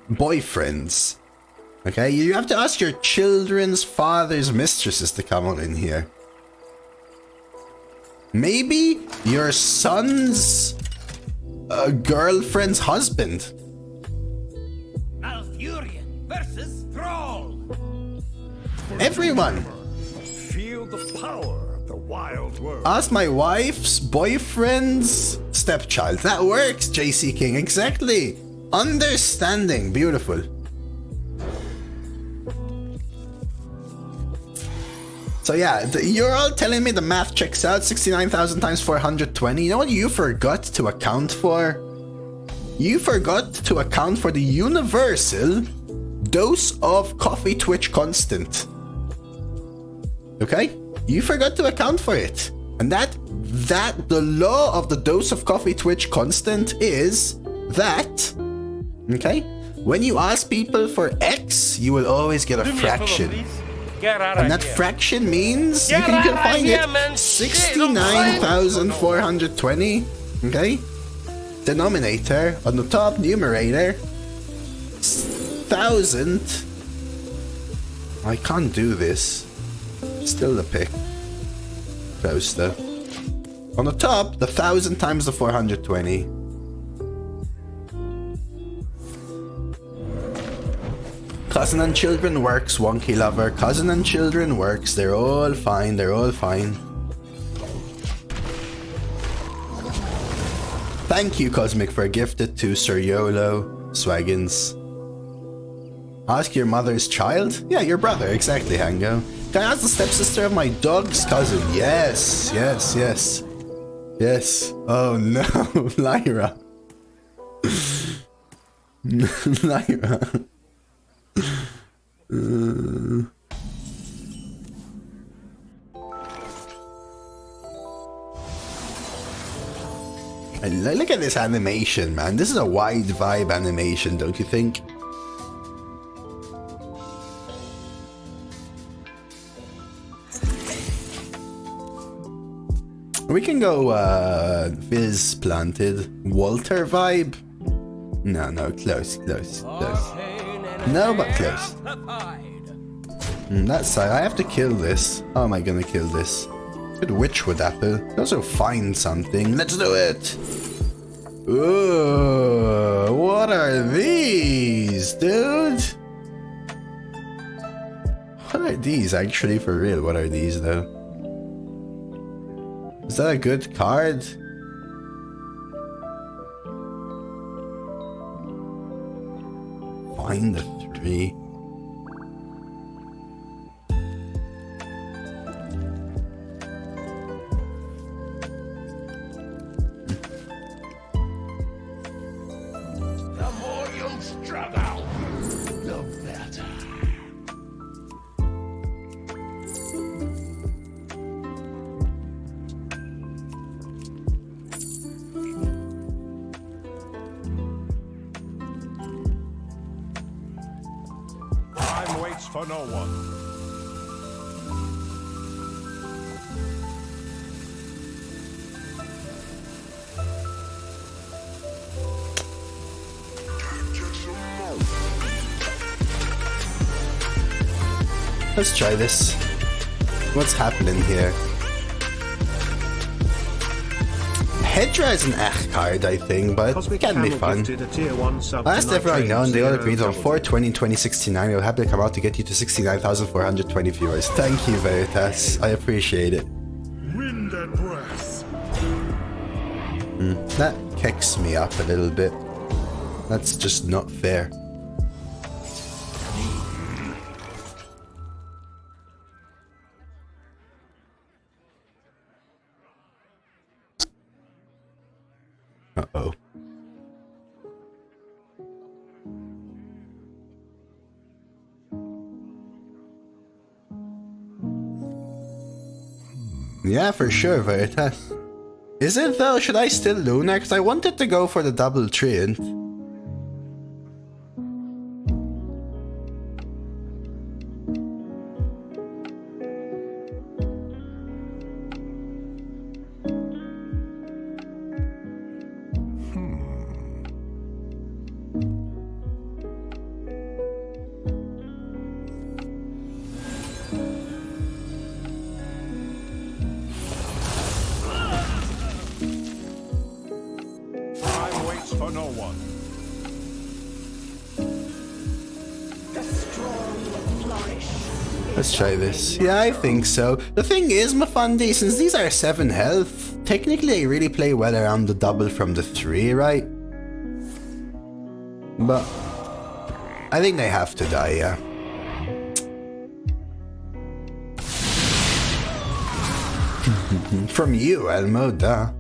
[SPEAKER 2] boyfriends. Okay? You have to ask your children's father's mistresses to come on in here. Maybe your son's girlfriend's husband.
[SPEAKER 1] Malfurion versus Thrall.
[SPEAKER 2] Everyone.
[SPEAKER 3] Feel the power of the wild world.
[SPEAKER 2] Ask my wife's boyfriend's stepchild. That works, JC King. Exactly. Understanding. Beautiful. So yeah, you're all telling me the math checks out. 69,000 times 420. You know what you forgot to account for? You forgot to account for the universal dose of coffee Twitch constant. Okay? You forgot to account for it. And that the law of the dose of coffee Twitch constant is that, okay, when you ask people for X, you will always get a fraction. And that fraction means you can find it 69,420. Okay? Denominator on the top, numerator 1,000. I can't do this. Still the pick. Close though. On the top, the 1,000 times the 420. Cousin and children works, wonky lover. Cousin and children works. They're all fine. They're all fine. Thank you, Cosmic, for gifted to Sir YOLO Swaggins. Ask your mother's child? Yeah, your brother. Exactly, Hango. Can I ask the stepsister of my dog's cousin? Yes, yes, yes. Yes. Oh no, Lyra. Lyra. Look at this animation, man. This is a wide vibe animation, don't you think? We can go Viz planted. Walter vibe? No, close. No, but close. That side, I have to kill this. How am I gonna kill this? Good witchwood apple. Also find something. Let's do it! Ooh, what are these, dude? What are these actually, for real? What are these though? Is that a good card? Find the 3.
[SPEAKER 3] The more you struggle, the better. Time waits for no one.
[SPEAKER 2] Let's try this. What's happening here? Hedra is an Ach card, I think, but it can be fun. Last ever I know, and they all agreed on 4/20/2069. We'll happily come out to get you to 69,420 viewers. Thank you, Veritas. I appreciate it.
[SPEAKER 3] Wind and breath.
[SPEAKER 2] That kicks me up a little bit. That's just not fair. Yeah, for sure, Veritas. Is it though? Should I still Luna? Because I wanted to go for the double Treant.
[SPEAKER 3] Time waits for no one.
[SPEAKER 4] The strong will flourish.
[SPEAKER 2] Let's try this. Yeah, I think so. The thing is, Mafandi, since these are 7 health, technically I really play well around the double from the 3, right? But I think they have to die, yeah. From you, Elmo, duh.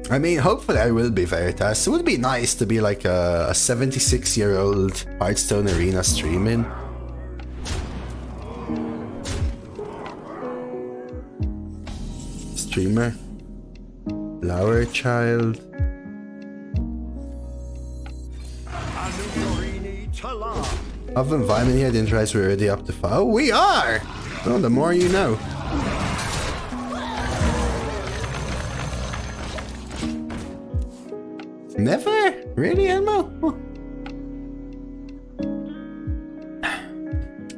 [SPEAKER 2] I mean, hopefully I will be Veritas. It would be nice to be like a 76-year-old Hearthstone Arena streaming. Streamer. Flower Child.
[SPEAKER 3] Anugorini Tala.
[SPEAKER 2] Of environment here, I didn't realize we're already up to 5. Oh, we are! Well, the more you know. Never? Really, Elmo? Oh.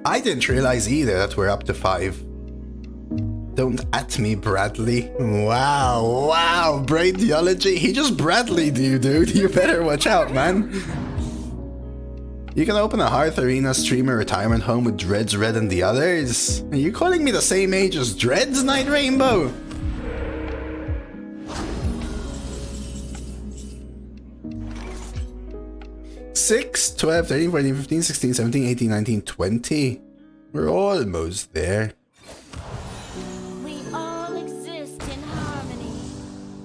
[SPEAKER 2] I didn't realize either that we're up to 5. Don't at me, Bradley. Wow, wow, brain theology. He just Bradley'd you, dude. You better watch out, man. You can open a Hearth Arena streamer retirement home with Dreads Red and the others? Are you calling me the same age as Dreads, Night Rainbow? Six, 12, 13, 14, 15, 16, 17, 18, 19, 20. We're almost there.
[SPEAKER 4] We all exist in harmony.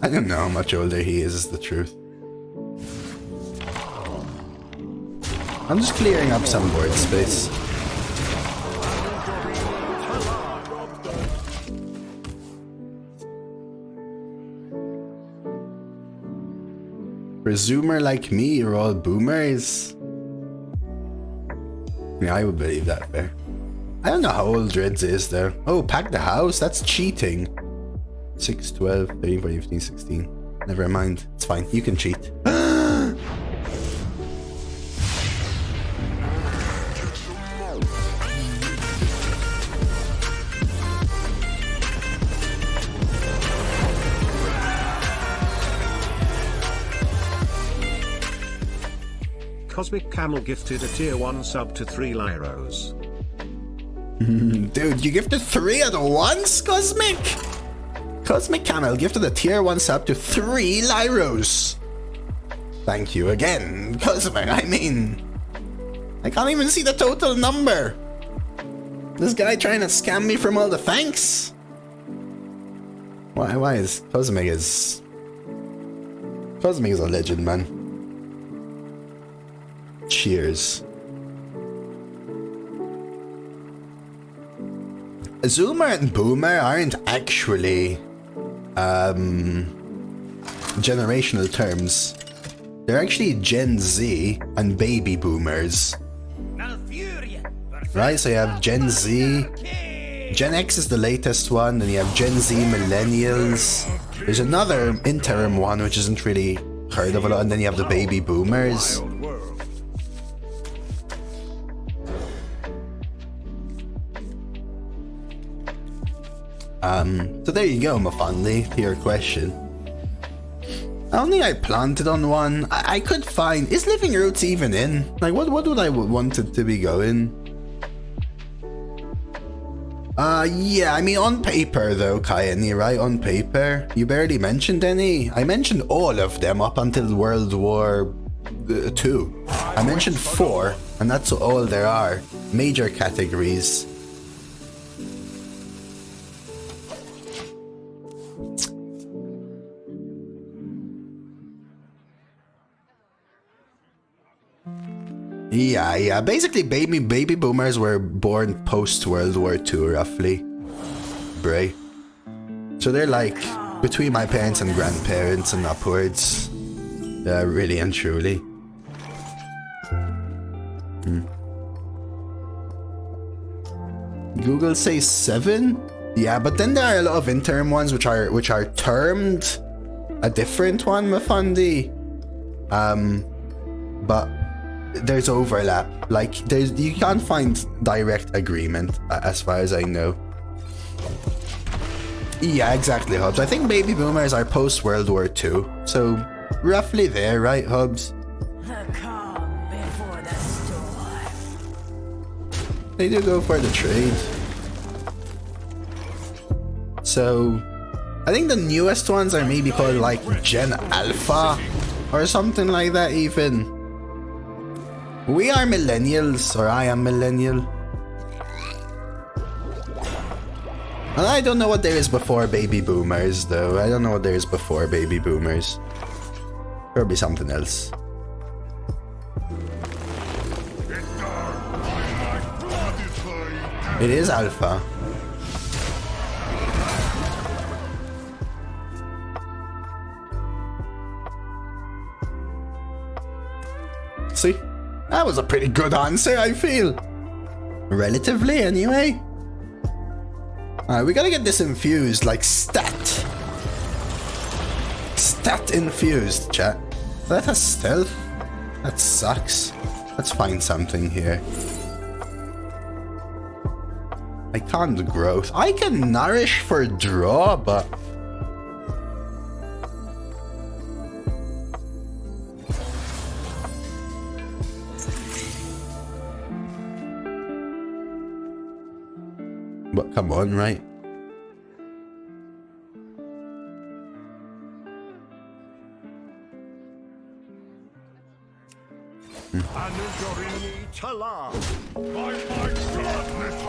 [SPEAKER 2] I don't know how much older he is the truth. I'm just clearing up some board space. Presumer like me, you're all boomers. Yeah, I would believe that fair. I don't know how old Dreads is though. Oh, pack the house? That's cheating. 6, 12, 13, 14, 15, 16. Never mind. It's fine. You can cheat.
[SPEAKER 6] Cosmic Camel gifted a tier 1 sub to 3 Lyros.
[SPEAKER 2] Dude, you gifted 3 at once, Cosmic? Cosmic Camel gifted a tier 1 sub to 3 Lyros. Thank you again, Cosmic. I mean, I can't even see the total number. This guy trying to scam me from all the thanks? Why is Cosmic is a legend, man. Cheers. Zoomer and Boomer aren't actually generational terms. They're actually Gen Z and Baby Boomers. Right, so you have Gen Z. Gen X is the latest one, then you have Gen Z Millennials. There's another interim one which isn't really heard of a lot, and then you have the Baby Boomers. So there you go, Mafandi, to your question. I don't think I planted on one. I could find... Is Living Roots even in? Like, what would I want it to be going? Yeah, I mean, on paper, though, Kayani, right? On paper. You barely mentioned any. I mentioned all of them up until World War II. I mentioned 4, and that's all there are. Major categories. Yeah. Basically, baby boomers were born post World War II, roughly. Bray. So they're like between my parents and grandparents and upwards. Really and truly. Google says 7. Yeah, but then there are a lot of interim ones which are termed a different one, Mafundi. But there's overlap. Like you can't find direct agreement as far as I know. Yeah, exactly, Hubs. I think baby boomers are post World War II, so roughly there, right, Hubs?
[SPEAKER 4] The calm before the storm.
[SPEAKER 2] They do go for the trade. So, I think the newest ones are maybe called like Gen Alpha or something like that even. We are millennials, or I am millennial. And I don't know what there is before baby boomers though. I don't know what there is before baby boomers. Probably something else. It is Alpha. See? That was a pretty good answer, I feel. Relatively, anyway. Alright, we gotta get this infused, like stat. Stat infused, chat. That has stealth? That sucks. Let's find something here. I can't growth. I can nourish for draw, but... But come on, right?
[SPEAKER 3] Anugorini Tala. By my godless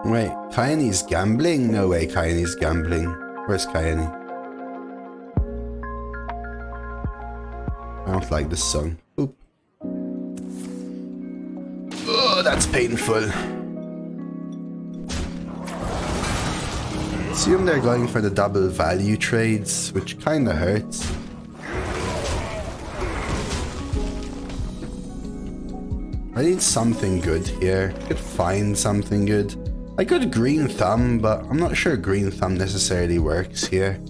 [SPEAKER 2] Wait, Kayane's gambling? No way, Kayane's gambling. Where's Kayane? I don't like this song. Oop. Oh, that's painful. Assume they're going for the double value trades, which kinda hurts. I need something good here. I could find something good. I could green thumb, but I'm not sure green thumb necessarily works here.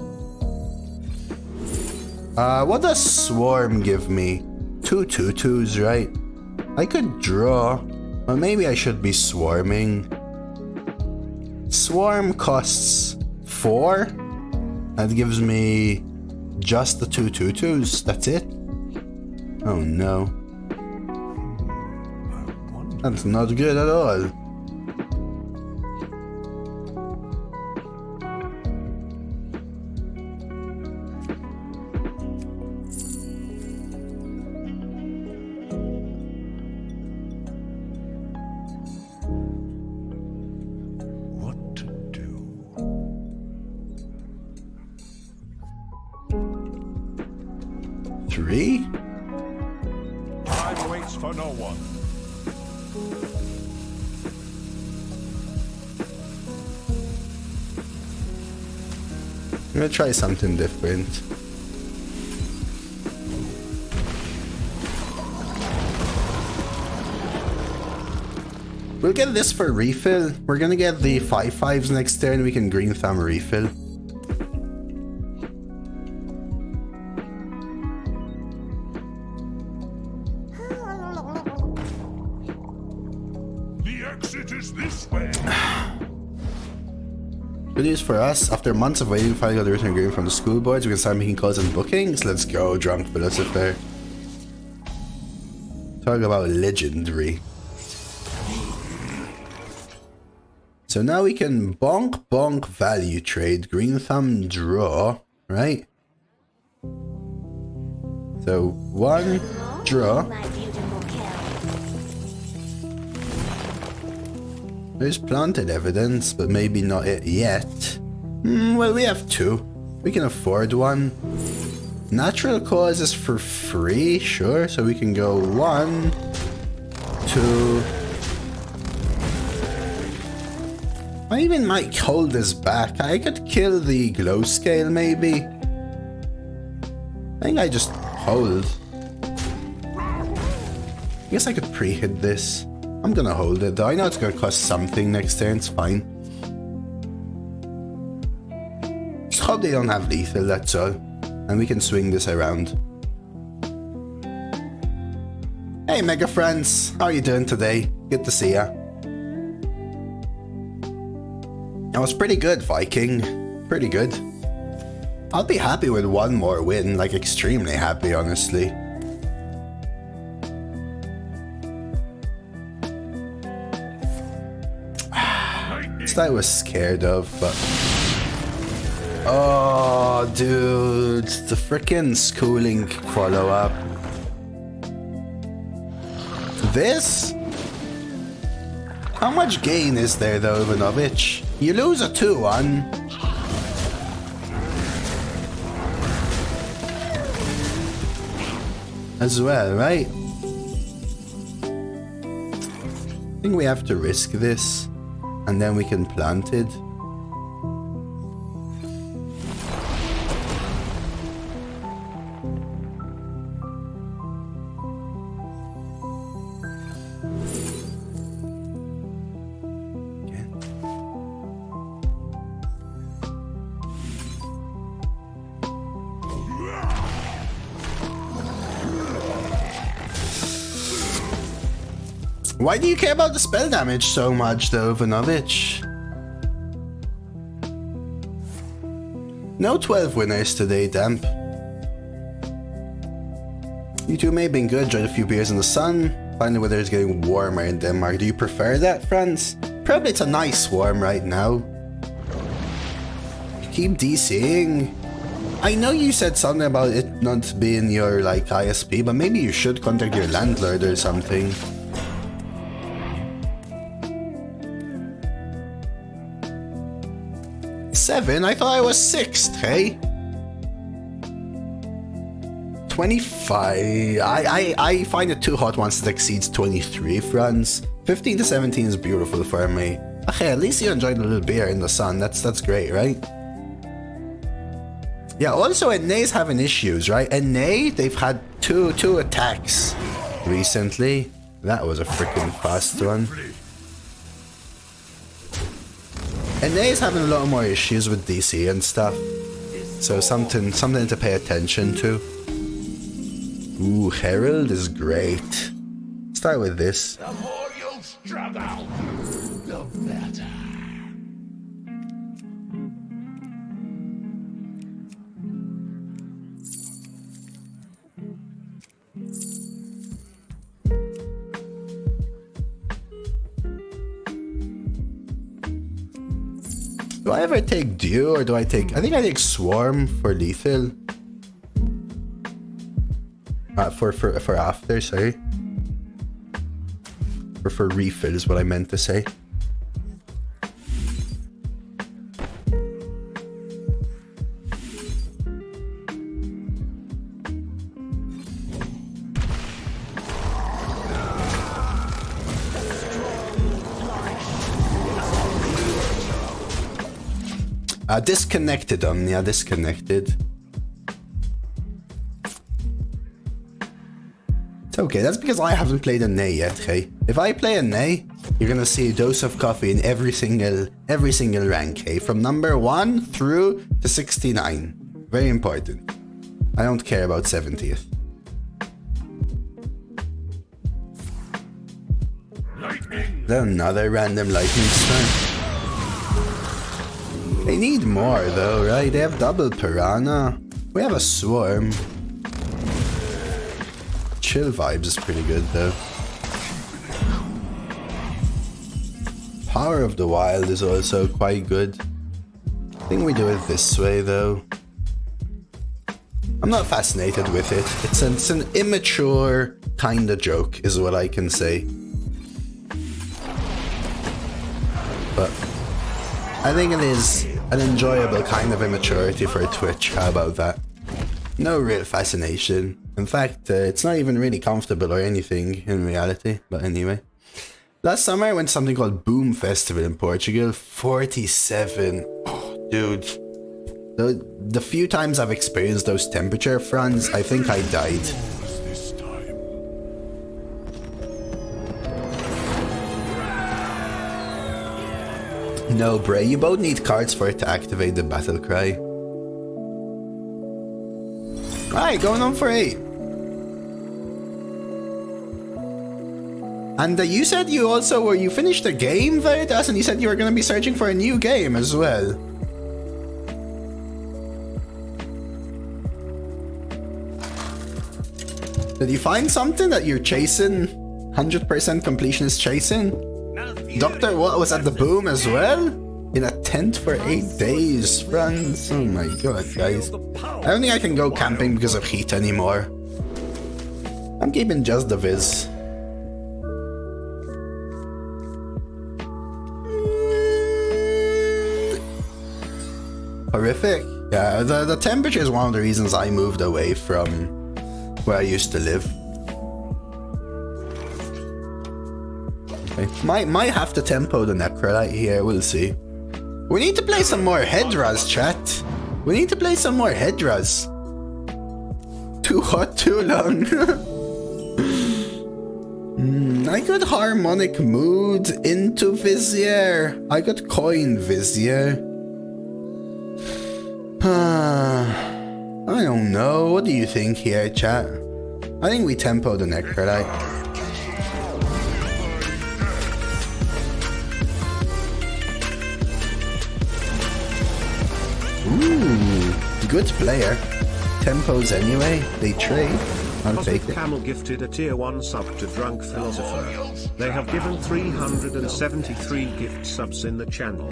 [SPEAKER 2] What does swarm give me? 2 2/2s, right? I could draw, but maybe I should be swarming. Swarm costs 4. That gives me just the 2 2/2s. That's it. Oh no. That's not good at all.
[SPEAKER 3] What to do?
[SPEAKER 2] 3?
[SPEAKER 3] Time waits for no one.
[SPEAKER 2] I'm gonna try something different. We'll get this for refill. We're gonna get the 5/5s next turn. We can green thumb refill.
[SPEAKER 3] The exit is this way.
[SPEAKER 2] Good news for us. After months of waiting, we finally got the written agreement from the school boards. We can start making calls and bookings. Let's go, drunk philosopher. Talk about legendary. So now we can bonk value trade, green thumb draw, right? So 1 draw.
[SPEAKER 4] My beautiful kill.
[SPEAKER 2] There's planted evidence, but maybe not it yet. Well, we have 2. We can afford one. Natural cause is for free, sure. So we can go 1, 2. I even might hold this back. I could kill the glow scale maybe. I think I just hold. I guess I could pre-hit this. I'm gonna hold it though. I know it's gonna cost something next turn, it's fine. Just hope they don't have lethal, that's all. And we can swing this around. Hey Mega Friends, how are you doing today? Good to see ya. That was pretty good, Viking. Pretty good. I'll be happy with one more win, like extremely happy, honestly. This I was scared of, but... Oh, dude, the frickin' schooling follow-up. This? How much gain is there though, Ivanovich? You lose a 2-1. As well, right? I think we have to risk this, and then we can plant it. Why do you care about the spell damage so much though, Ivanovich? No 12 winners today, Damp. You two may have been good, enjoyed a few beers in the sun. Finally weather is getting warmer in Denmark. Do you prefer that, friends? Probably it's a nice warm right now. Keep DCing. I know you said something about it not being your like ISP, but maybe you should contact your landlord or something. Seven? I thought I was 6th, hey? 25. I find it too hot once it exceeds 23, friends. 15 to 17 is beautiful for me. Okay, at least you enjoyed a little beer in the sun. That's great, right? Yeah, also NA's having issues, right? NA, they've had two attacks recently. That was a freaking fast one. And NA's having a lot more issues with DC and stuff. So something to pay attention to. Ooh, Herald is great. Start with this.
[SPEAKER 3] The more you struggle, the better.
[SPEAKER 2] Do I ever take Dew or do I take... I think I take Swarm for lethal. For after, sorry. Or for refill is what I meant to say. Disconnected yeah, disconnected. It's okay, that's because I haven't played a Nay yet, hey? If I play a Nay, you're gonna see a dose of coffee in every single rank, hey? From number 1 through to 69. Very important. I don't care about 70th.
[SPEAKER 3] Lightning.
[SPEAKER 2] Then another random lightning storm. They need more though, right? They have double piranha. We have a swarm. Chill vibes is pretty good though. Power of the Wild is also quite good. I think we do it this way though. I'm not fascinated with it. It's an immature kinda joke is what I can say. But I think it is an enjoyable kind of immaturity for Twitch. How about that? No real fascination. In fact, it's not even really comfortable or anything in reality. But anyway. Last summer I went to something called Boom Festival in Portugal. 47. Oh, dude. The few times I've experienced those temperature fronts, I think I died.
[SPEAKER 3] This time.
[SPEAKER 2] No, Bray, you both need cards for it to activate the battle cry. Alright, going on for 8. And you said you also you finished the game, Veritas, and you said you were going to be searching for a new game as well. Did you find something that you're chasing? 100% completionist chasing? Doctor What was at the Boom as well? In a tent for 8 days, friends. Oh my god, guys. I don't think I can go camping because of heat anymore. I'm keeping just the Viz. Horrific. Yeah, the temperature is one of the reasons I moved away from where I used to live. Okay. Might have to tempo the Necrolite here, we'll see. We need to play some more Hedras, chat. We need to play some more Hedras. Too hot, too long. I got Harmonic Mood into Vizier. I got Coin Vizier. I don't know. What do you think here, chat? I think we tempo the Necrolite. Ooh, good player. Tempos anyway. They trade. I'll take it.
[SPEAKER 6] Camel gifted a tier 1 sub to Drunk Philosopher. They have given 373 gift subs in the channel.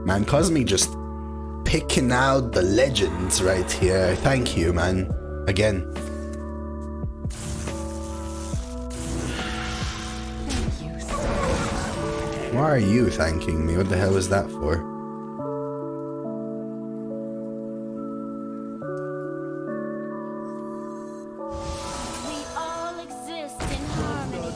[SPEAKER 2] Man, Cosme just picking out the legends right here. Thank you, man. Again.
[SPEAKER 4] Thank you so much.
[SPEAKER 2] Why are you thanking me? What the hell was that for?
[SPEAKER 4] We all exist in harmony.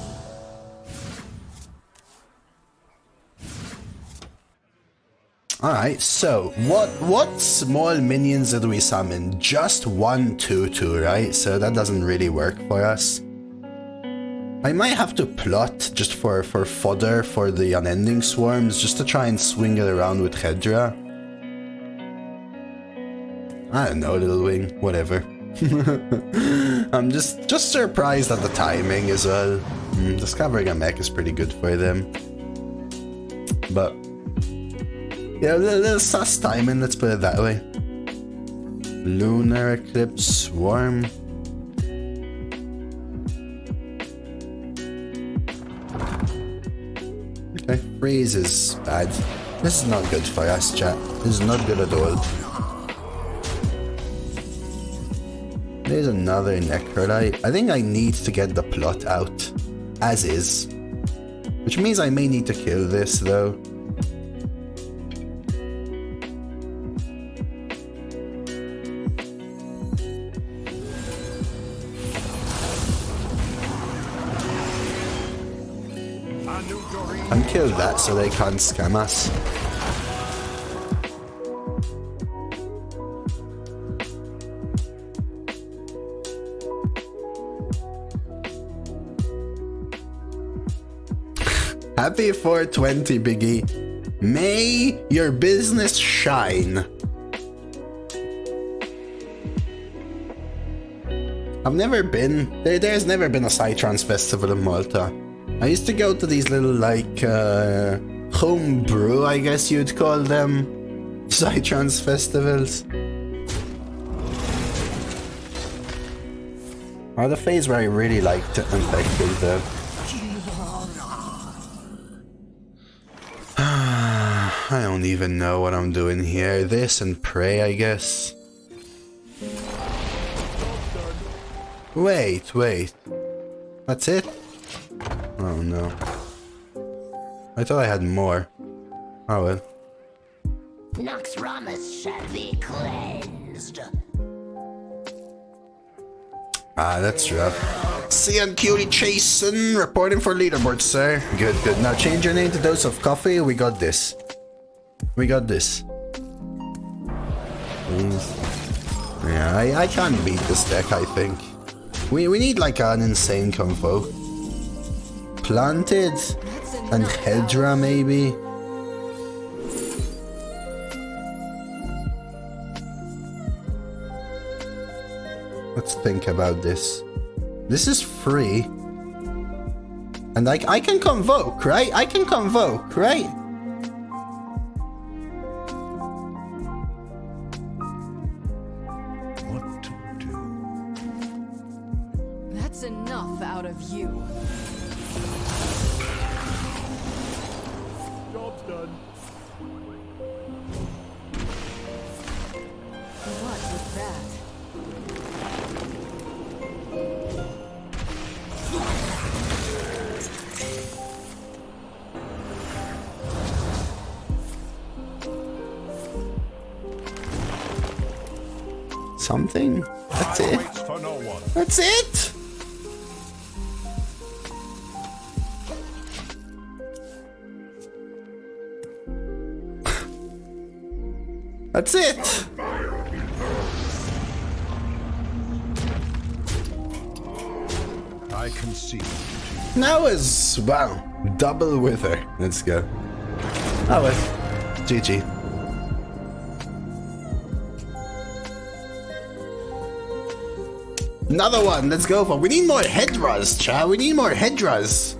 [SPEAKER 2] Alright, so what small minions did we summon? Just 1 2/2, right? So that doesn't really work for us. I might have to plot just for fodder for the unending swarms, just to try and swing it around with Hedra. I don't know, Little Wing, whatever. I'm just surprised at the timing as well. Discovering a mech is pretty good for them. But yeah, a little sus timing, let's put it that way. Lunar Eclipse Swarm. Okay, freeze is bad. This is not good for us, chat. This is not good at all. There's another Necrolite. I think I need to get the plot out, as is. Which means I may need to kill this, though. And kill that so they can't scam us. Happy 420, Biggie. May your business shine. I've never been. There's never been a Psytrance festival in Malta. I used to go to these little, like, homebrew, I guess you'd call them, Psytrance festivals. Or the phase where I really liked it and effective, though. I don't even know what I'm doing here. This and pray, I guess. Wait. That's it? Oh no. I thought I had more. Oh well.
[SPEAKER 4] Nox Ramus shall be cleansed.
[SPEAKER 2] Ah, that's rough. CN Cutie Chasen, reporting for leaderboard, sir. Good, good. Now change your name to Dose of Coffee. We got this. We got this. Yeah, I can't beat this deck, I think. We need like an insane combo. Planted and Hedra maybe. Let's think about this. This is free. And I can convoke, right? I can convoke, right?
[SPEAKER 3] What to do?
[SPEAKER 5] That's enough out of you.
[SPEAKER 3] Job's done.
[SPEAKER 5] What was that?
[SPEAKER 2] Something? That's
[SPEAKER 3] Time
[SPEAKER 2] it?
[SPEAKER 3] waits for no one.
[SPEAKER 2] That's it? That's it?
[SPEAKER 3] I can see.
[SPEAKER 2] That was, wow, double wither. Let's go. That was GG. Another one, let's go for. We need more Hedras, chat. We need more Hedras.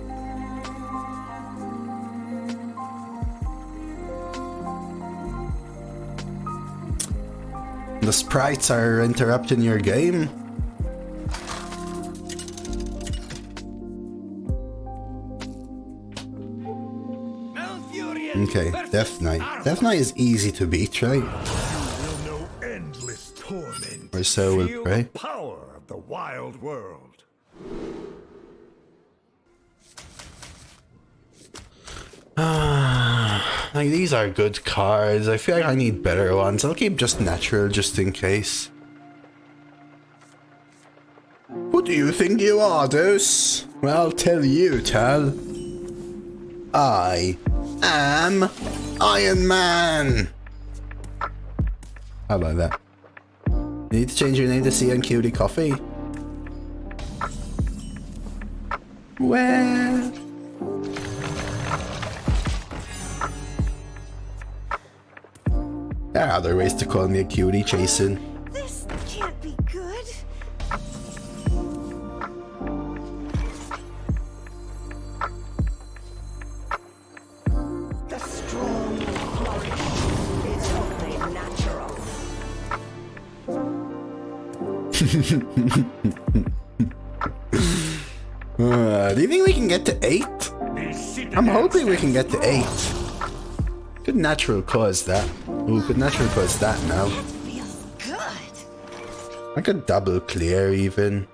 [SPEAKER 2] The sprites are interrupting your game. Okay, Death Knight. Death Knight is easy to beat, right?
[SPEAKER 3] You will know endless torment.
[SPEAKER 2] Or so we'll
[SPEAKER 3] Feel
[SPEAKER 2] pray.
[SPEAKER 3] the power of the wild world.
[SPEAKER 2] Like, these are good cards. I feel like I need better ones. I'll keep just natural just in case. Who do you think you are, Dose? Well, I'll tell you, Tal. I am Iron Man. How about that? You need to change your name to CN Cutie Coffee. Well, there are other ways to call me a cutie, Jason.
[SPEAKER 4] This can't be good. The strong flourish. It's only natural.
[SPEAKER 2] Do you think we can get to 8? I'm hoping we can get to 8. Could natural cause that. Ooh, could natural cause that now.
[SPEAKER 4] That feels good.
[SPEAKER 2] I could double clear even.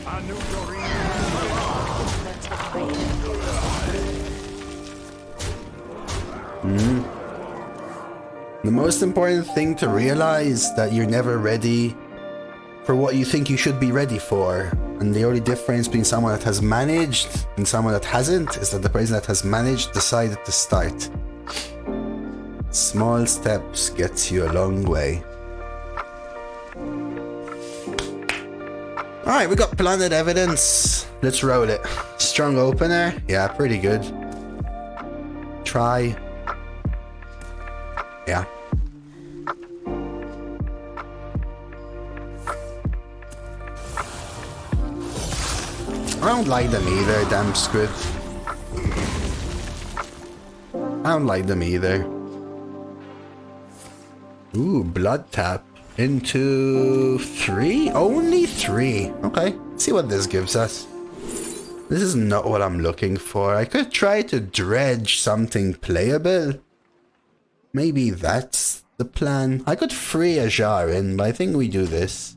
[SPEAKER 3] I knew your
[SPEAKER 2] The most important thing to realize that you're never ready for what you think you should be ready for. And the only difference between someone that has managed and someone that hasn't is that the person that has managed decided to start. Small steps gets you a long way. Alright, we got Planet Evidence. Let's roll it. Strong opener. Yeah, pretty good. Try. Yeah. I don't like them either, damn squid. I don't like them either. Ooh, blood tap into 3? Only 3. Okay, see what this gives us. This is not what I'm looking for. I could try to dredge something playable. Maybe that's the plan. I could free a jar in, but I think we do this.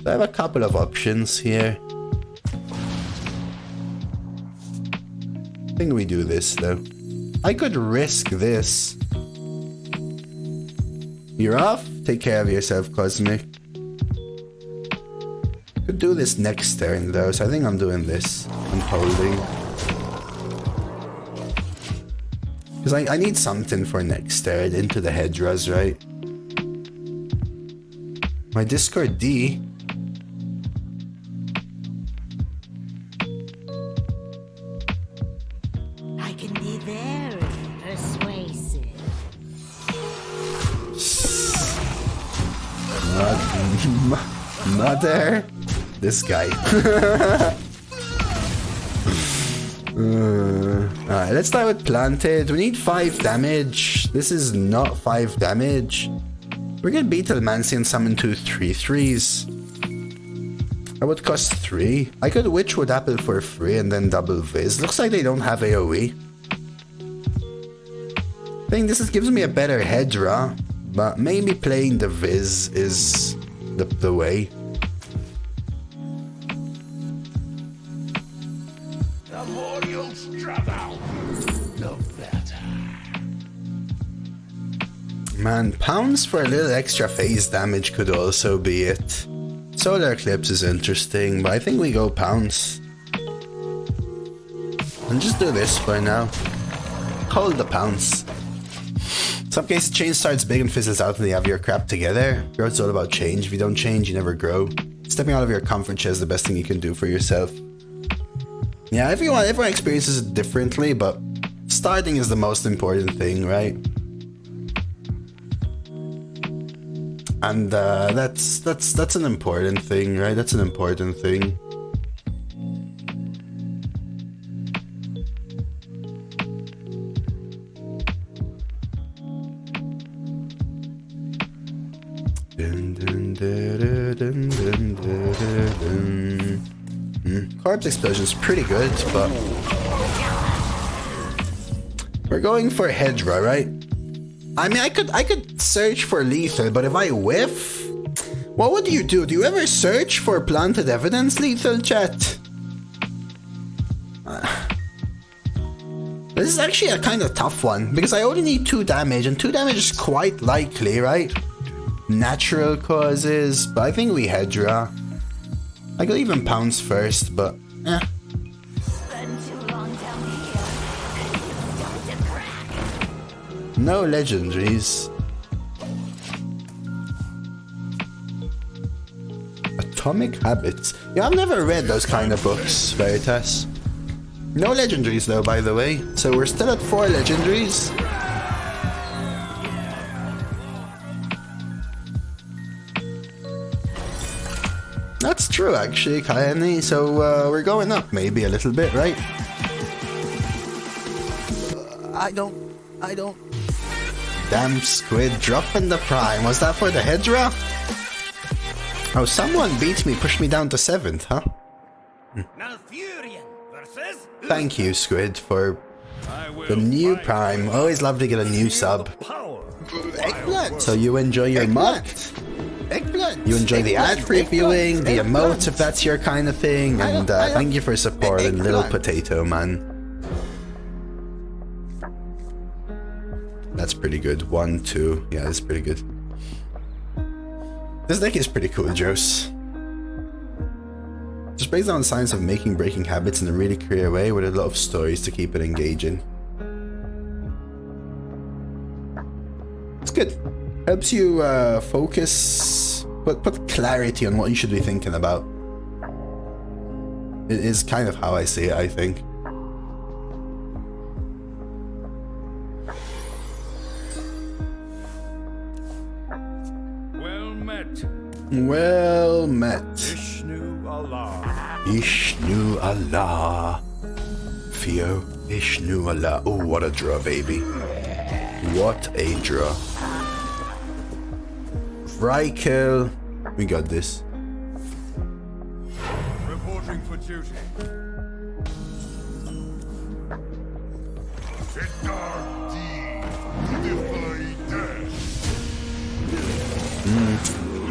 [SPEAKER 2] I have a couple of options here. I think we do this though. I could risk this. You're off. Take care of yourself, Cosmic. Could do this next turn though, so I think I'm doing this. I'm holding. Because I need something for next turn into the Hedras, right? My Discord D.
[SPEAKER 4] I can be very persuasive.
[SPEAKER 2] Mother. This guy. Alright, let's start with Planted. We need 5 damage. This is not 5 damage. We're gonna beat Telmancy and summon 2 3/3s. That would cost 3. I could Witchwood Apple for free and then double Viz. Looks like they don't have AoE. I think this gives me a better Hedra, but maybe playing the Viz is the way.
[SPEAKER 3] The more you'll struggle, the better.
[SPEAKER 2] Man, pounds for a little extra phase damage could also be it. Solar Eclipse is interesting, but I think we go pounds. And just do this for now. Hold the pounds. Some cases change starts big and fizzles out when you have your crap together. Growth's all about change. If you don't change, you never grow. Stepping out of your comfort chair is the best thing you can do for yourself. Yeah, everyone experiences it differently, but starting is the most important thing, right? And that's an important thing, right? That's an important thing. Corpse Explosion is pretty good, but we're going for Hedra, right? I mean, I could search for lethal, but if I whiff, what would you do? Do you ever search for planted evidence, lethal chat? This is actually a kind of tough one because I only need 2 damage, and 2 damage is quite likely, right? Natural causes, but I think we Hedra. I could even pounce first, but eh.
[SPEAKER 4] Spend too long down here, and you start to crack.
[SPEAKER 2] No legendaries. Atomic Habits. Yeah, I've never read those kind of books, Veritas. No legendaries though, by the way. So we're still at 4 legendaries. That's true, actually, Kayane. So we're going up maybe a little bit, right? I don't. Damn Squid, dropping the prime. Was that for the Hedra? Oh, someone beat me, pushed me down to 7th, huh?
[SPEAKER 1] Malfurion versus.
[SPEAKER 2] Thank you, Squid, for the new prime. Always love to get a new sub.
[SPEAKER 3] Power.
[SPEAKER 2] Eggplant. So you enjoy your mug? Eggplant. You enjoy the ad-free viewing, the emotes if that's your kind of thing, and thank you for supporting Little Potato Man. That's pretty good. 1, 2. Yeah, that's pretty good. This deck is pretty cool, Jose. Just based on the science of making breaking habits in a really clear way with a lot of stories to keep it engaging. It's good. Helps you focus, put clarity on what you should be thinking about. It is kind of how I see it, I think.
[SPEAKER 3] Well met.
[SPEAKER 2] Well met.
[SPEAKER 3] Ishnu Allah.
[SPEAKER 2] Ishnu Allah. Theo. Ishnu Allah. Oh, what a draw, baby. What a draw. Rykill. We got this.
[SPEAKER 3] Reporting for duty. Hedra D. Defy death.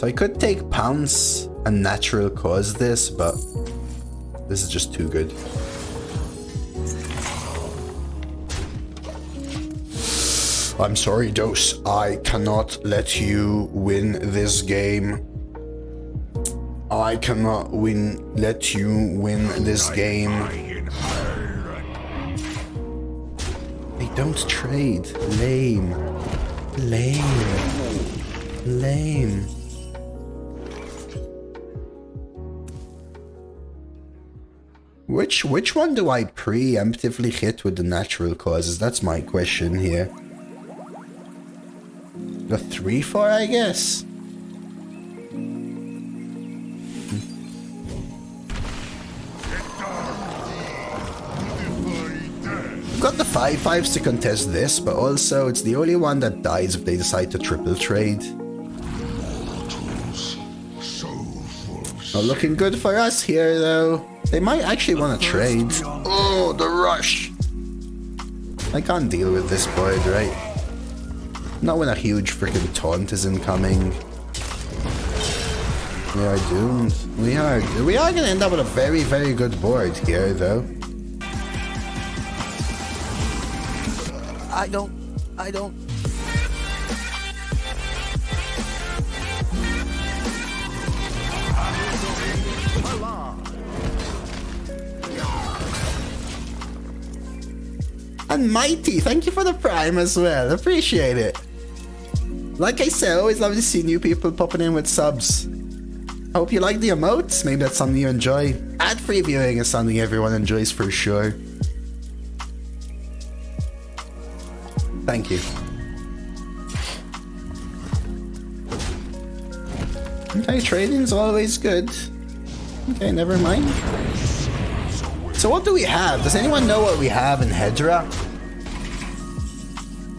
[SPEAKER 2] So I could take Pounce and Natural Cause this, but this is just too good. I'm sorry, Dose. I cannot let you win this game. I cannot let you win this game. They don't trade. Lame. Lame. Lame. Which one do I preemptively hit with the natural causes? That's my question here. The 3/4, I guess. Got the 5/5s to contest this, but also it's the only one that dies if they decide to triple trade. Not looking good for us here, though. They might actually want to trade. Oh, the rush! I can't deal with this board, right? Not when a huge freaking taunt is incoming. We are doomed. We are gonna end up with a very, very good board here, though. I don't. And Mighty, thank you for the prime as well. Appreciate it. Like I said, always love to see new people popping in with subs. Hope you like the emotes. Maybe that's something you enjoy. Ad-free viewing is something everyone enjoys for sure. Thank you. Okay, trading's always good. Okay, never mind. So what do we have? Does anyone know what we have in Hedra?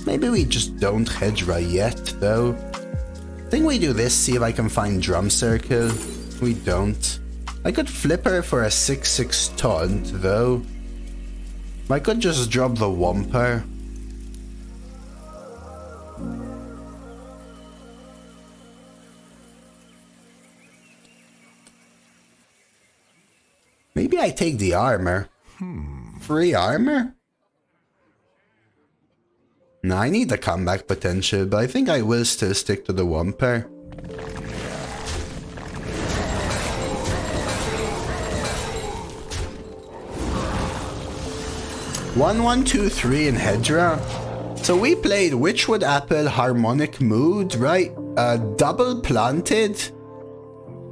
[SPEAKER 2] Maybe we just don't Hedra yet, though. I think we do this, see if I can find Drum Circle. We don't. I could flip her for a 6/6 taunt, though. I could just drop the Wumper. Maybe I take the armor. Free armor? No, I need the comeback potential, but I think I will still stick to the Wumper. One, 1, 2, 3 in Hedra. So we played Witchwood Apple, Harmonic Mood, right? Double Planted.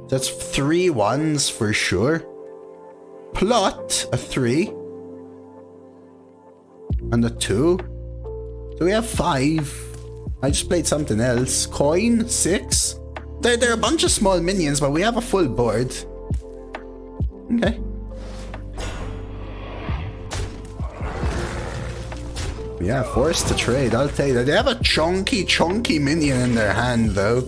[SPEAKER 2] That's 3 1s for sure. Plot, a 3. And a 2. So we have 5. I just played something else. Coin, 6. They're a bunch of small minions, but we have a full board. Okay. Yeah, forced to trade, I'll tell you that. They have a chunky minion in their hand, though.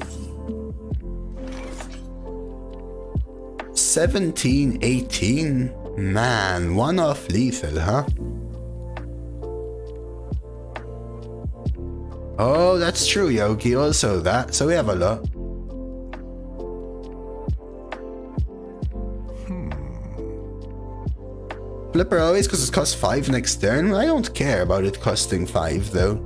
[SPEAKER 2] 17, 18. Man, 1 off lethal, huh? Oh, that's true, Yogi. Also that. So we have a lot. Flipper always because it costs 5 next turn. I don't care about it costing 5, though.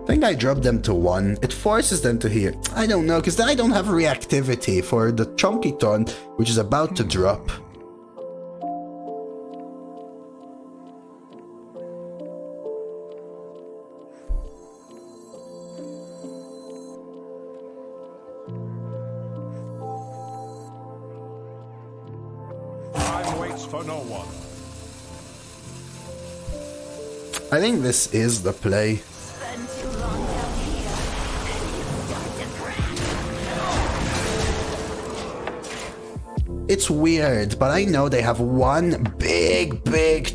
[SPEAKER 2] I think I dropped them to 1. It forces them to here. I don't know, because then I don't have reactivity for the Chunky Taunt, which is about to drop.
[SPEAKER 3] Time waits for no one.
[SPEAKER 2] I think this is the play.
[SPEAKER 4] Spend too long down here, and you start to crack.
[SPEAKER 2] It's weird, but I know they have one big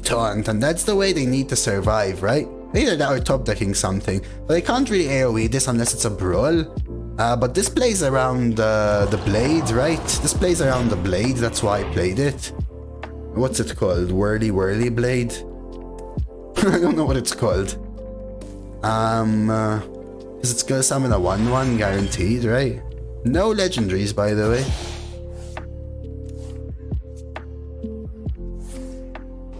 [SPEAKER 2] taunt, and that's the way they need to survive, right? Either that or top decking something. But they can't really AoE this unless it's a brawl. But this plays around the blade, right? This plays around the blade, that's why I played it. What's it called? Whirly blade? I don't know what it's called. Because it's gonna summon a 1/1 guaranteed, right? No legendaries, by the way.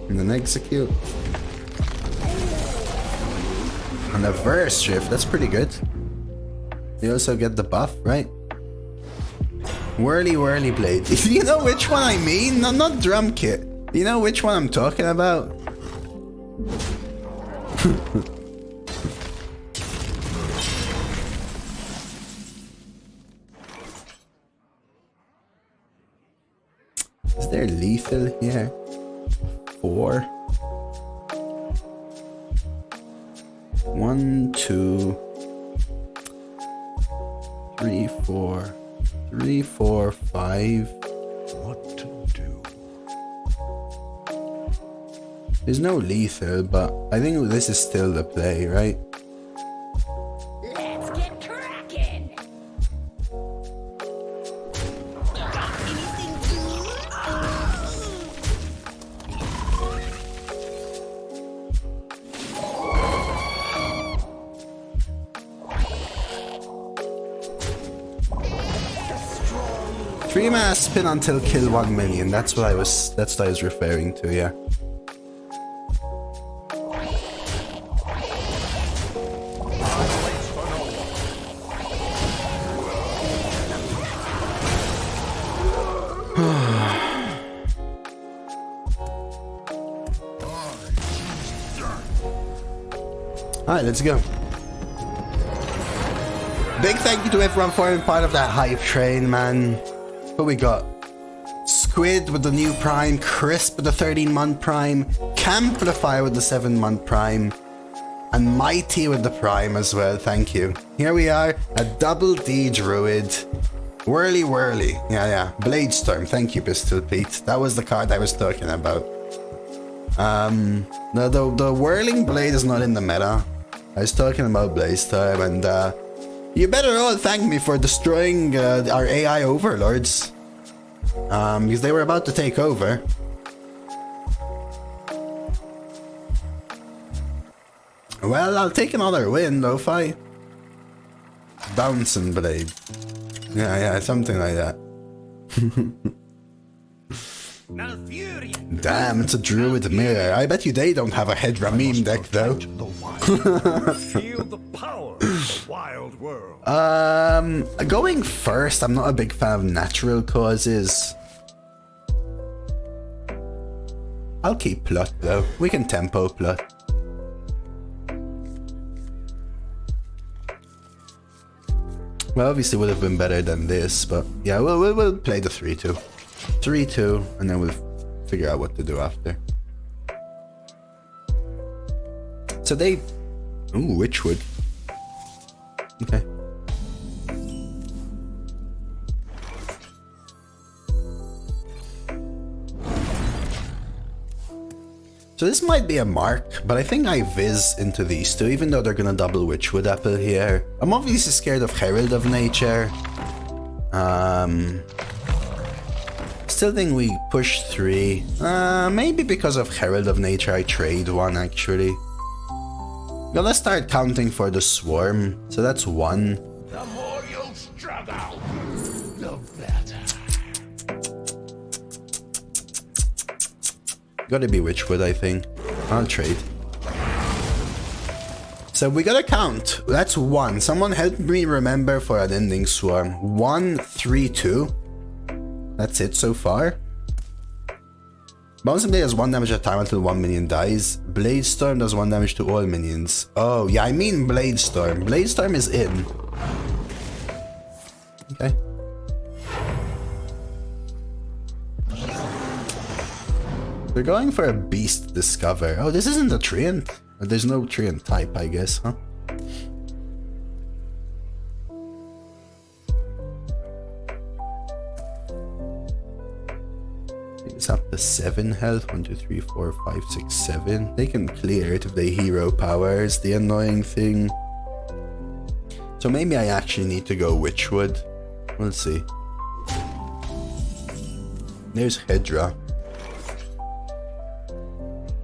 [SPEAKER 2] And then execute. And a verse shift, that's pretty good. You also get the buff, right? Whirly blade. You know which one I mean? No, not drum kit. You know which one I'm talking about? Is there lethal here? 4. 1, 2, 3, 4. 3, 4, 5.
[SPEAKER 3] What to do?
[SPEAKER 2] There's no lethal, but I think this is still the play, right?
[SPEAKER 4] Let's get cracking. Got anything
[SPEAKER 2] Three mana spin until kill 1 minion. That's what I was referring to, yeah. Alright, let's go. Big thank you to everyone for being part of that hype train, man. What we got? Squid with the new prime, Crisp with the 13-month prime, Camplify with the 7-month prime, and Mighty with the prime as well, thank you. Here we are, a double D Druid. Whirly. Yeah. Bladestorm, thank you, Pistol Pete. That was the card I was talking about. The Whirling Blade is not in the meta. I was talking about Bladestorm, and you better all thank me for destroying our AI overlords. Because they were about to take over. Well, I'll take another win, Lo-Fi. Bouncing Blade. Yeah, something like that. Damn, it's a Druid mirror. I bet you they don't have a Hedra meme deck, though.
[SPEAKER 3] Feel the power of the wild world.
[SPEAKER 2] Going first, I'm not a big fan of natural causes. I'll keep Plot, though. We can tempo Plot. Well, obviously would have been better than this, but yeah, we'll play the 3-2. 3-2, and then we'll figure out what to do after. So they... Ooh, Witchwood. Okay. So this might be a mark, but I think I Viz into these two, even though they're gonna double Witchwood Apple here. I'm obviously scared of Herald of Nature. Still think we push 3. Maybe because of Herald of Nature I trade 1 actually. Now let's start counting for the Swarm. So that's 1.
[SPEAKER 3] The more you struggle, the better.
[SPEAKER 2] Gotta be Witchwood, I think. I'll trade. So we gotta count. That's 1. Someone help me remember for an ending Swarm. 1, 3, 2. That's it so far. Bouncing Blade does 1 damage at a time until 1 minion dies. Bladestorm does 1 damage to all minions. Oh, yeah, I mean Bladestorm. Bladestorm is in. Okay. They're going for a Beast Discover. Oh, this isn't a Treant. There's no Treant type, I guess, huh? It's up to 7 health. 1, 2, 3, 4, 5, 6, 7. They can clear it if they hero power is the annoying thing. So maybe I actually need to go Witchwood. We'll see. There's Hedra.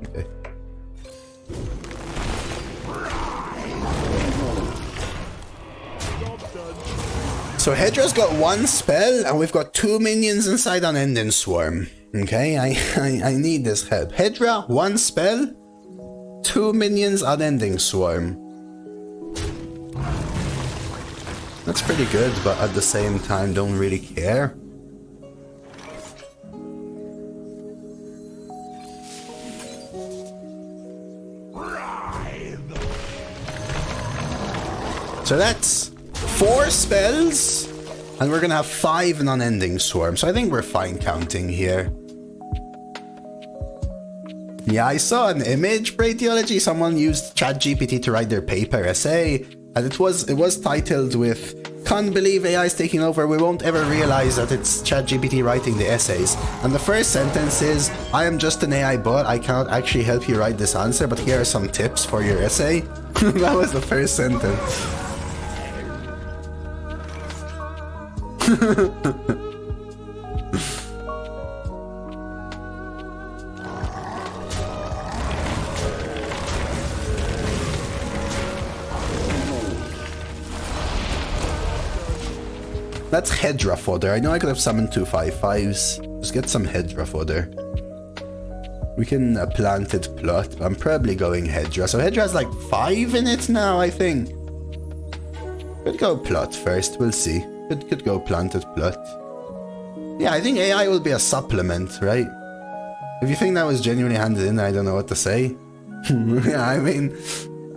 [SPEAKER 2] Okay. So Hedra's got one spell, and we've got 2 minions inside Unending Swarm. Okay, I need this help. Hedra, one spell, 2 minions Unending Swarm. That's pretty good, but at the same time, don't really care. So that's 4 spells, and we're gonna have 5 in Unending Swarm, so I think we're fine counting here. Yeah, I saw an image, Brateology. Someone used ChatGPT to write their paper essay, and it was titled with "Can't believe AI is taking over. We won't ever realize that it's ChatGPT writing the essays." And the first sentence is, "I am just an AI bot. I cannot actually help you write this answer, but here are some tips for your essay." That was the first sentence. That's Hedra fodder. I know I could have summoned 2 5/5s. Just get some Hedra fodder. We can plant it plot, but I'm probably going Hedra. So Hedra has like 5 in it now, I think. Could go plot first, we'll see. Could go planted plot. Yeah, I think AI will be a supplement, right? If you think that was genuinely handed in, I don't know what to say. Yeah, I mean,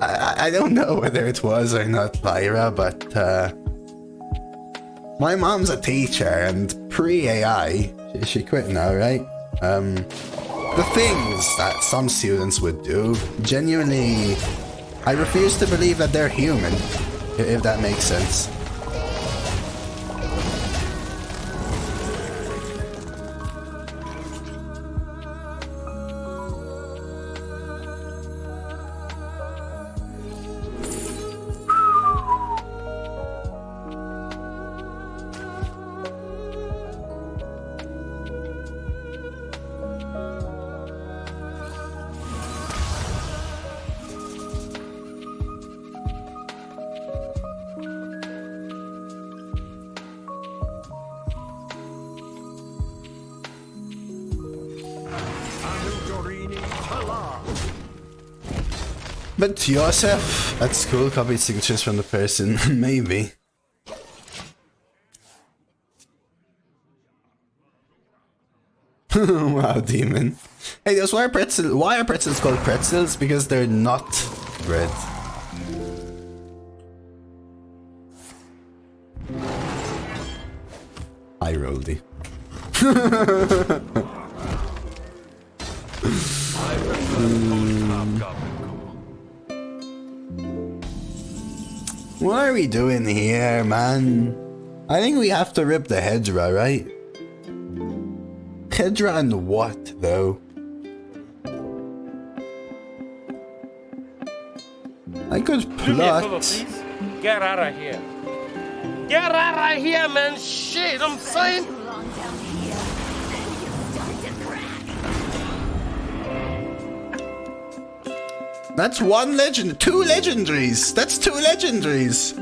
[SPEAKER 2] I don't know whether it was or not, Lyra, but my mom's a teacher, and pre-AI, she quit now, right? The things that some students would do, genuinely, I refuse to believe that they're human, if that makes sense. But Joseph, that's cool, copied signatures from the person, maybe. Wow, demon. Hey, those why are pretzels called pretzels? Because they're not bread. Hi, Roldy. What are we doing here, man? I think we have to rip the Hedra, right? Hedra and what, though? I could plot.
[SPEAKER 7] Get out of here. Get out of here, man. Shit, I'm saying.
[SPEAKER 4] Too long down here. You start to crack.
[SPEAKER 2] That's 1 legend, 2 legendaries. That's 2 legendaries.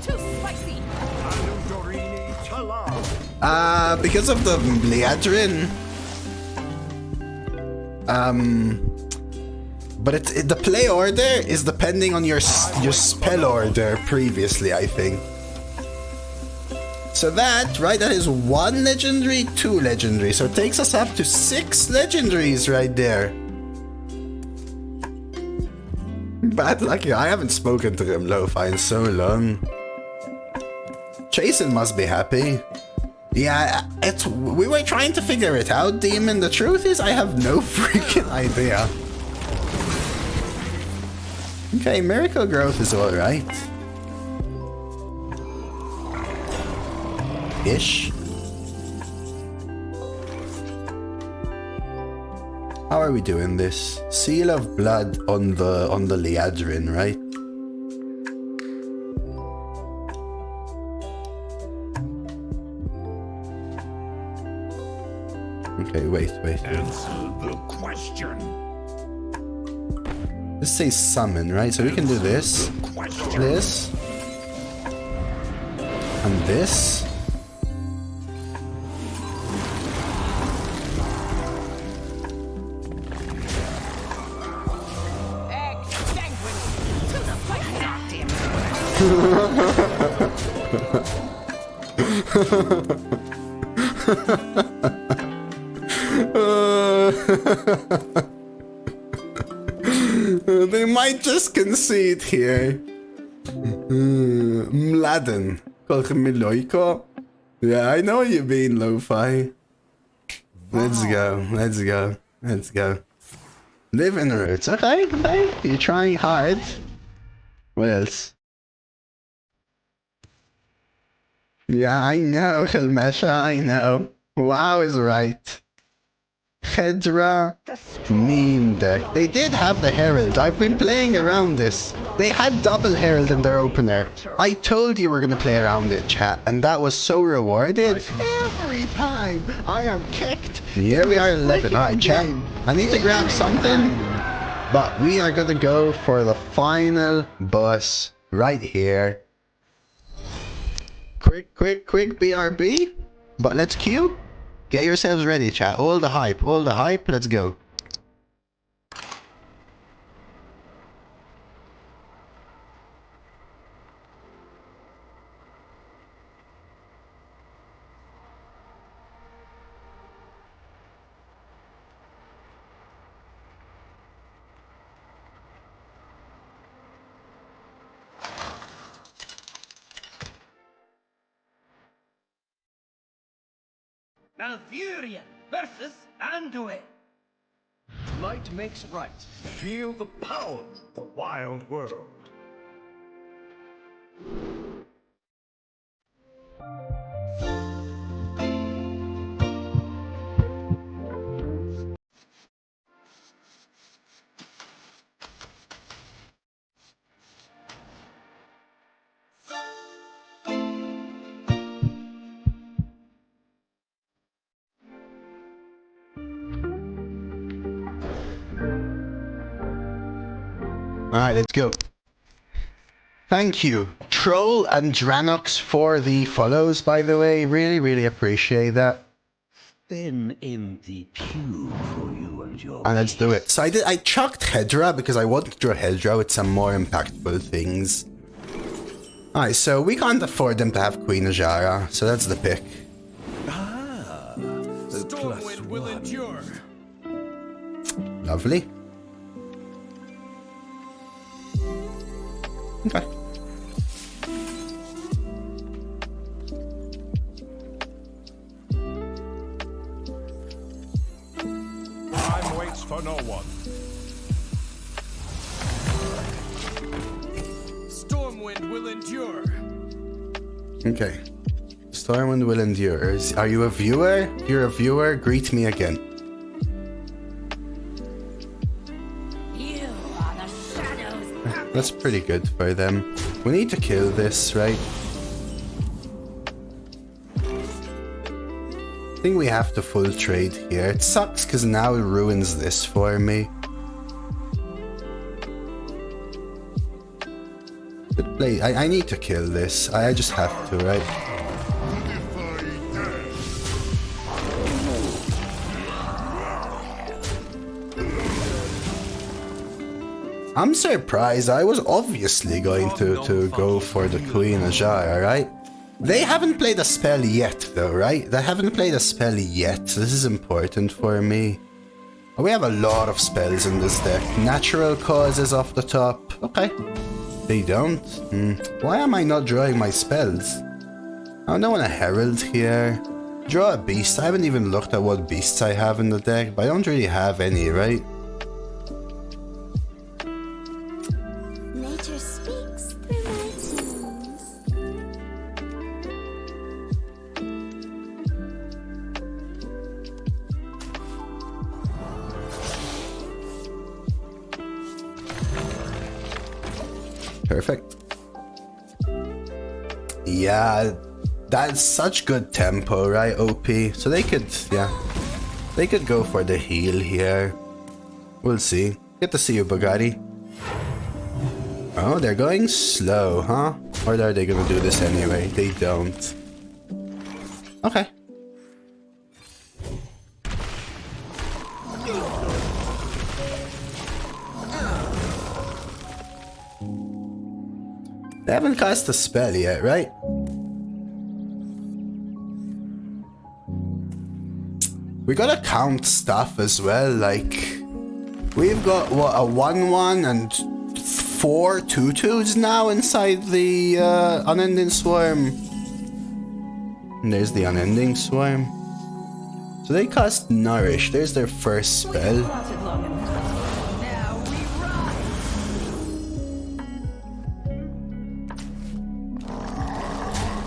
[SPEAKER 5] Too spicy.
[SPEAKER 2] Because of the Leadrin. But the play order is depending on your spell order previously, I think. So that, right, that is 1 legendary, 2 legendary. So it takes us up to 6 legendaries right there. Bad luck here. I haven't spoken to him, Lo-Fi, in so long. Jason must be happy. Yeah, we were trying to figure it out, Demon. The truth is, I have no freaking idea. Okay, Miracle Growth is alright. Ish. How are we doing this? Seal of Blood on the Leadrin, right? Okay, wait.
[SPEAKER 3] Answer the question.
[SPEAKER 2] This says summon, right? So we can do this, this, and this. They might just concede here. Mladen. Yeah, I know what you mean, Lo-Fi. Let's go, let's go, let's go. Live in roots. Okay, okay. You're trying hard. What else? Yeah, I know, Hilmesha, I know. Wow is right. Hedra meme deck. They did have the Herald. I've been playing around this. They had double Herald in their opener. I told you we're gonna play around it, chat, and that was so rewarded. Every time I am kicked. Here we are 11. Alright, chat. I need to grab something, but we are gonna go for the final boss right here. Quick, quick, quick BRB. But let's queue. Get yourselves ready, chat. All the hype, let's go.
[SPEAKER 8] Malfurion versus Anduin.
[SPEAKER 3] Might makes right. Feel the power of the wild world.
[SPEAKER 2] Alright, let's go. Thank you, Troll and Dranox, for the follows, by the way. Really, really appreciate that.
[SPEAKER 8] Then empty pew for you and your.
[SPEAKER 2] And let's do it. So I chucked Hedra because I wanted to draw Hedra with some more impactful things. Alright, so we can't afford them to have Queen Ajara, so that's the pick.
[SPEAKER 1] Stormwind will endure.
[SPEAKER 2] Lovely. Okay.
[SPEAKER 3] Time waits for no one.
[SPEAKER 1] Stormwind will endure.
[SPEAKER 2] Okay. Stormwind will endure. Are you a viewer? If you're a viewer, greet me again.
[SPEAKER 4] You are the shadows.
[SPEAKER 2] That's pretty good for them. We need to kill this, right? I think we have to full trade here. It sucks because now it ruins this for me. Good play. I need to kill this. I just have to, right? I'm surprised. I was obviously going to go for the Queen Ajara, right? They haven't played a spell yet, though, right? They haven't played a spell yet. This is important for me. We have a lot of spells in this deck. Natural causes off the top. Okay. They don't. Why am I not drawing my spells? I don't want a Herald here. Draw a beast. I haven't even looked at what beasts I have in the deck, but I don't really have any, right?
[SPEAKER 4] Nature speaks through my tunes.
[SPEAKER 2] Perfect. Yeah, that's such good tempo, right, OP? So they could, yeah, they could go for the heal here. We'll see. Good to see you, Bugatti. Oh, they're going slow, huh? Or are they gonna do this anyway? They don't. Okay. They haven't cast a spell yet, right? We gotta count stuff as well, like... We've got, what, a 1-1 and 4 2/2s now inside the Unending Swarm. And there's the Unending Swarm. So they cast Nourish. There's their first spell.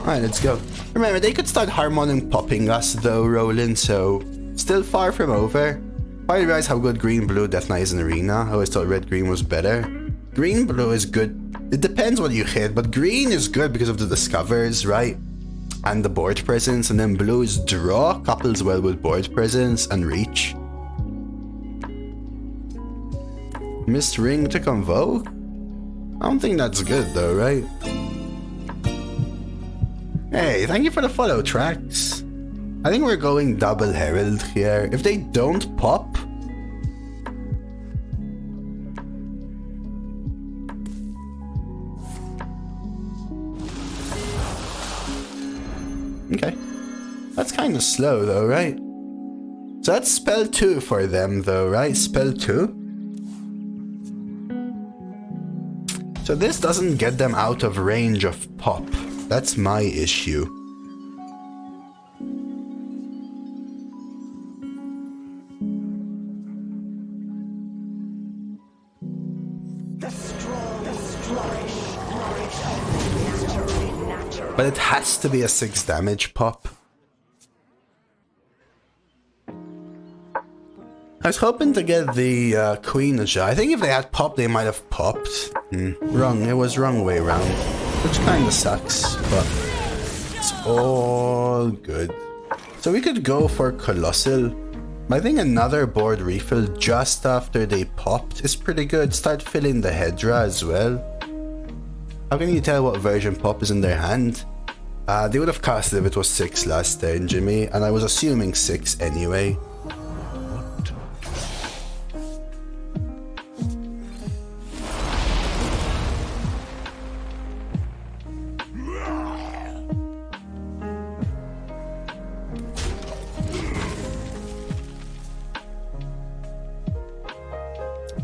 [SPEAKER 2] Alright, let's go. Remember, they could start harmonic popping us though, Roland, so... Still far from over. I realize how good green-blue Death Knight is in Arena. I always thought red-green was better. Green-blue is good. It depends what you hit, but green is good because of the discovers, right? And the board presence, and then blue is draw, couples well with board presence and reach. Missed ring to convoke? I don't think that's good though, right? Hey, thank you for the follow, Tracks. I think we're going double Herald here. If they don't pop... Okay. That's kind of slow though, right? So that's spell 2 for them though, right? Spell 2. So this doesn't get them out of range of pop. That's my issue. But it has to be a 6 damage pop. I was hoping to get the Queen Aja. I think if they had popped, they might have popped. Wrong, it was wrong way round. Which kinda sucks, but it's all good. So we could go for Colossal. I think another board refill just after they popped is pretty good. Start filling the Hedra as well. How can you tell what version pop is in their hand? They would have cast it if it was 6 last turn, Jimmy, and I was assuming 6 anyway.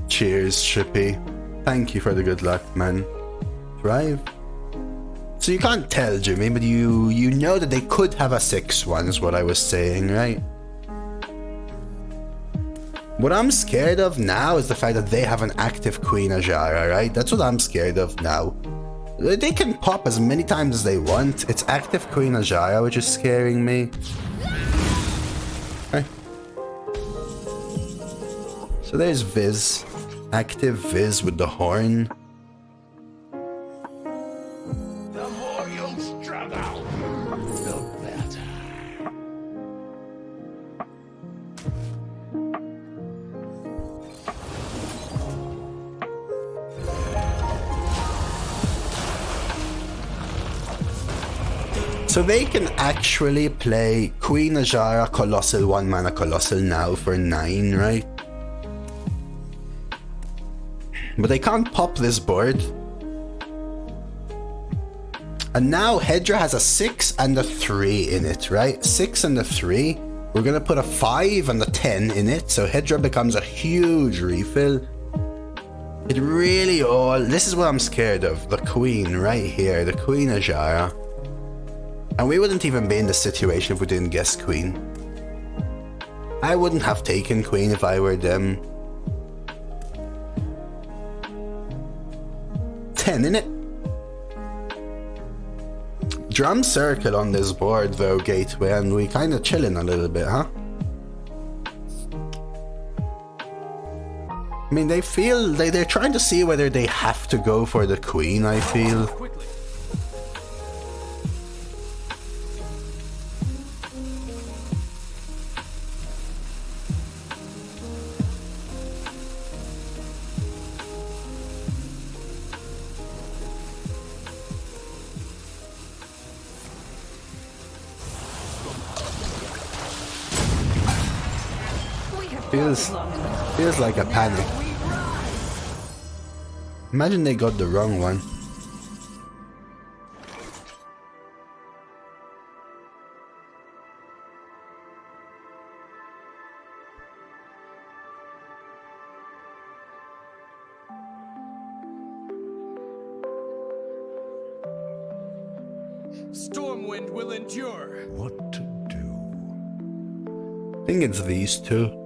[SPEAKER 2] Cheers, Shippy. Thank you for the good luck, man. Thrive. So you can't tell, Jimmy, but you know that they could have a 6-1 is what I was saying, right? What I'm scared of now is the fact that they have an active Queen Ajara, right? That's what I'm scared of now. They can pop as many times as they want. It's active Queen Ajara which is scaring me. Okay. So there's Viz. Active Viz with the horn.
[SPEAKER 3] The more you struggle, the better.
[SPEAKER 2] So they can actually play Queen Ajara Colossal 1-mana Colossal now for 9, right? But they can't pop this board. And now Hedra has a 6 and a 3 in it, right? 6 and a 3. We're gonna put a 5 and a 10 in it, so Hedra becomes a huge refill. It really all... This is what I'm scared of. The Queen right here, the Queen Ajara. And we wouldn't even be in this situation if we didn't guess Queen. I wouldn't have taken Queen if I were them. 10 in it. Drum circle on this board though, Gateway, and we kind of chilling a little bit, huh? I mean, they feel they're trying to see whether they have to go for the Queen, I feel. Feels like a panic. Imagine they got the wrong one.
[SPEAKER 1] Stormwind will endure.
[SPEAKER 3] What to do?
[SPEAKER 2] I think it's these two.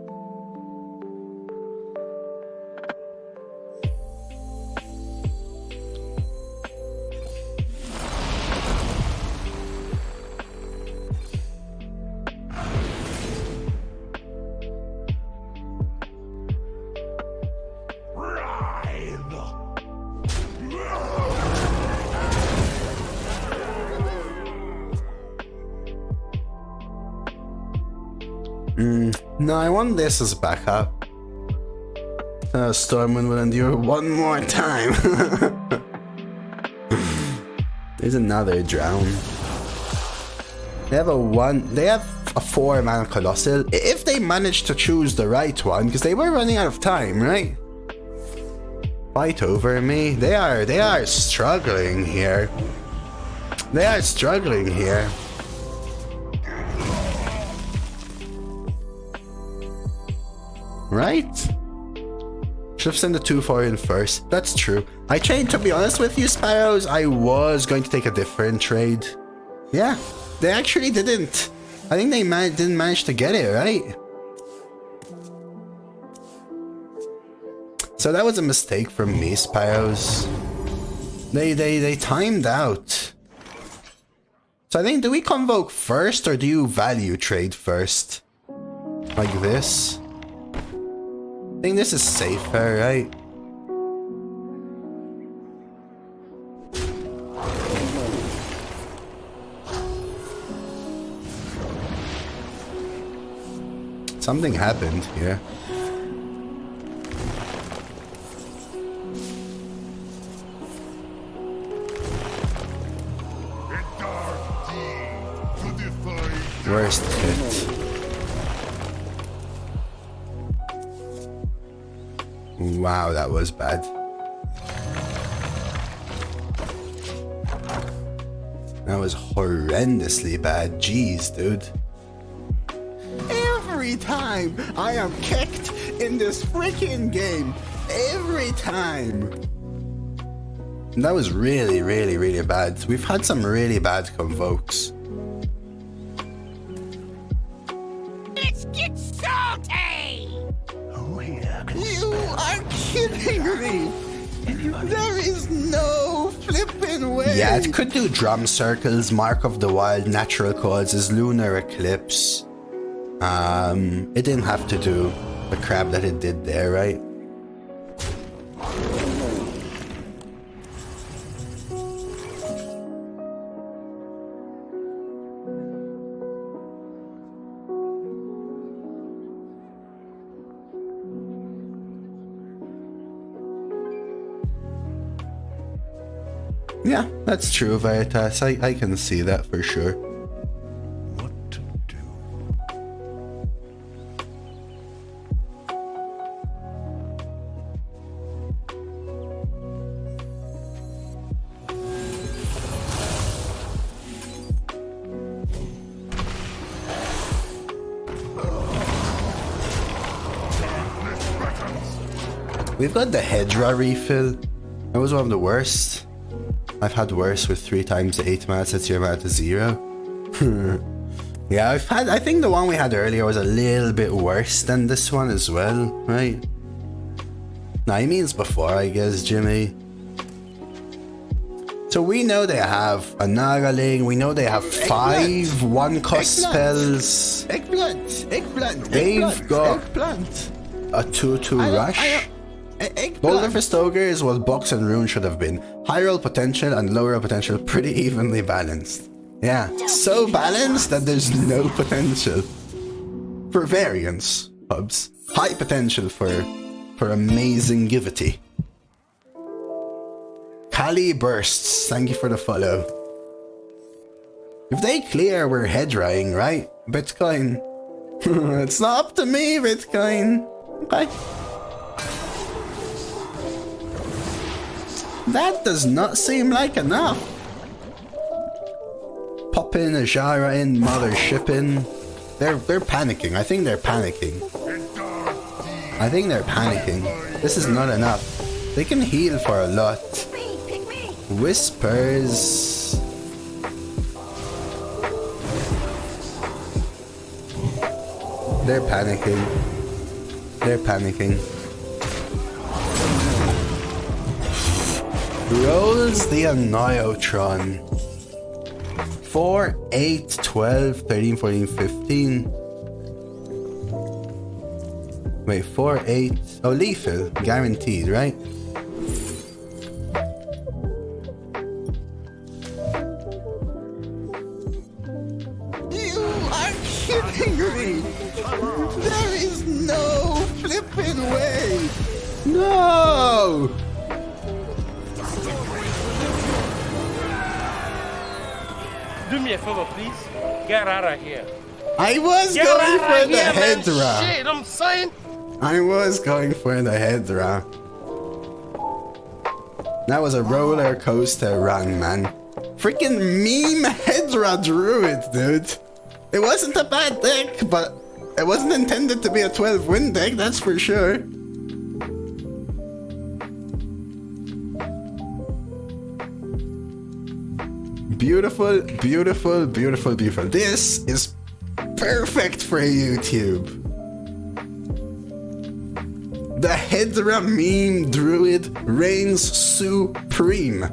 [SPEAKER 2] No, I want this as backup. Stormwind will endure one more time. There's another drown. They have a 4-mana colossal. If they manage to choose the right one, because they were running out of time, right? Fight over me. They are struggling here. They are struggling here. Right? Should have sent the 2-4 in first. That's true. To be honest with you, Sparrows, I was going to take a different trade. Yeah, they actually didn't. I think they didn't manage to get it, right? So that was a mistake from me, Sparrows. They timed out. So I think, do we convoke first or do you value trade first? Like this? I think this is safer, right? Something happened here. Worst hit. Wow, that was bad. That was horrendously bad. Jeez, dude. Every time I am kicked in this freaking game. Every time. That was really, really, really bad. We've had some really bad convokes.
[SPEAKER 4] Let's get salty!
[SPEAKER 2] You are kidding me! There is no flipping way! Yeah, it could do drum circles, Mark of the Wild, natural causes, lunar eclipse. It didn't have to do the crap that it did there, right? Yeah, that's true, Veritas. I can see that for sure.
[SPEAKER 3] What to do?
[SPEAKER 2] We've got the Hedra refill. That was one of the worst. I've had worse with 3 times the 8 mana sets your mana to 0. Yeah, I think the one we had earlier was a little bit worse than this one as well, right? No, he means before, I guess, Jimmy. So we know they have a Nagaling, we know they have 5 1-cost spells. They've got a 2-2 rush. Boulder Fist Ogre is what Box and Rune should have been. High roll potential and low roll potential pretty evenly balanced. Yeah, so balanced that there's no potential for variance, pubs. High potential for amazing givity. Kali Bursts, thank you for the follow. If they clear, we're head drying, right? Bitcoin. It's not up to me, Bitcoin. Okay. That does not seem like enough. Pop in, a Jara in, mother shipping. They're panicking. I think they're panicking. I think they're panicking. This is not enough. They can heal for a lot. Whispers. They're panicking. They're panicking. Rolls the Anniotron. 4, 8, 12, 13, 14, 15. Wait, 4, 8. Oh, lethal. Guaranteed, right? You are kidding me! There is no flipping way! No!
[SPEAKER 7] Do me a favor, please. Get out of here.
[SPEAKER 2] I was
[SPEAKER 7] Get
[SPEAKER 2] going
[SPEAKER 7] out
[SPEAKER 2] for
[SPEAKER 7] of
[SPEAKER 2] the
[SPEAKER 7] here, man.
[SPEAKER 2] Hedra.
[SPEAKER 7] Shit, I'm saying.
[SPEAKER 2] I was going for the Hedra. That was a roller coaster run, man. Freaking meme Hedra Druid, dude. It wasn't a bad deck, but it wasn't intended to be a 12 win deck, that's for sure. Beautiful, beautiful, beautiful, beautiful. This is perfect for YouTube. The Hedra meme Druid reigns supreme.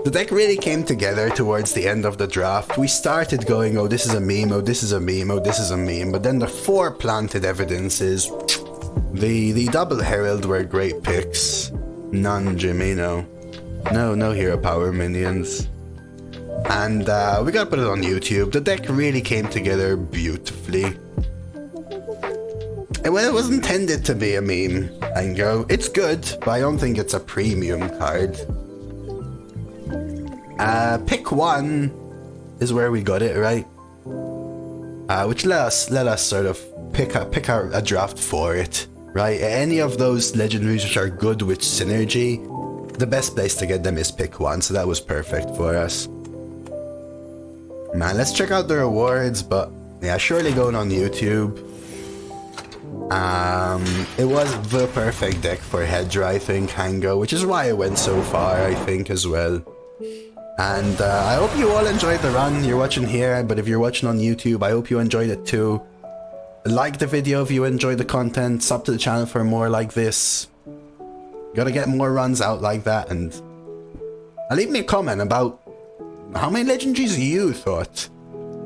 [SPEAKER 2] The deck really came together towards the end of the draft. We started going, oh, this is a meme, oh, this is a meme, oh, this is a meme. But then the 4 planted evidences. The double herald were great picks. None Jimeno. No hero power minions. And we gotta put it on YouTube. The deck really came together beautifully. Well, it was intended to be a meme. And go, it's good, but I don't think it's a premium card. Pick 1 is where we got it, right? Which let us sort of pick a draft for it, right? Any of those legendaries which are good with synergy, the best place to get them is pick 1, so that was perfect for us. Man, let's check out the rewards, but yeah, surely going on YouTube. It was the perfect deck for Hedra, I think, Hango, which is why it went so far, I think, as well. And I hope you all enjoyed the run. You're watching here, but if you're watching on YouTube, I hope you enjoyed it too. Like the video if you enjoyed the content, sub to the channel for more like this. Gotta get more runs out like that, and leave me a comment about how many legendaries you thought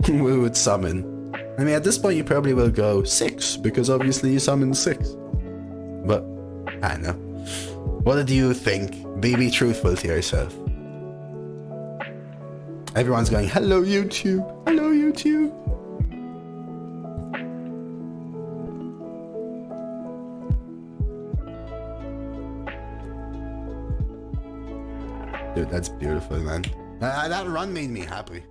[SPEAKER 2] we would summon. I mean, at this point you probably will go 6, because obviously you summoned 6. But, I don't know. What did you think? Be truthful to yourself. Everyone's going, hello YouTube, hello YouTube. Dude, that's beautiful, man. That run made me happy.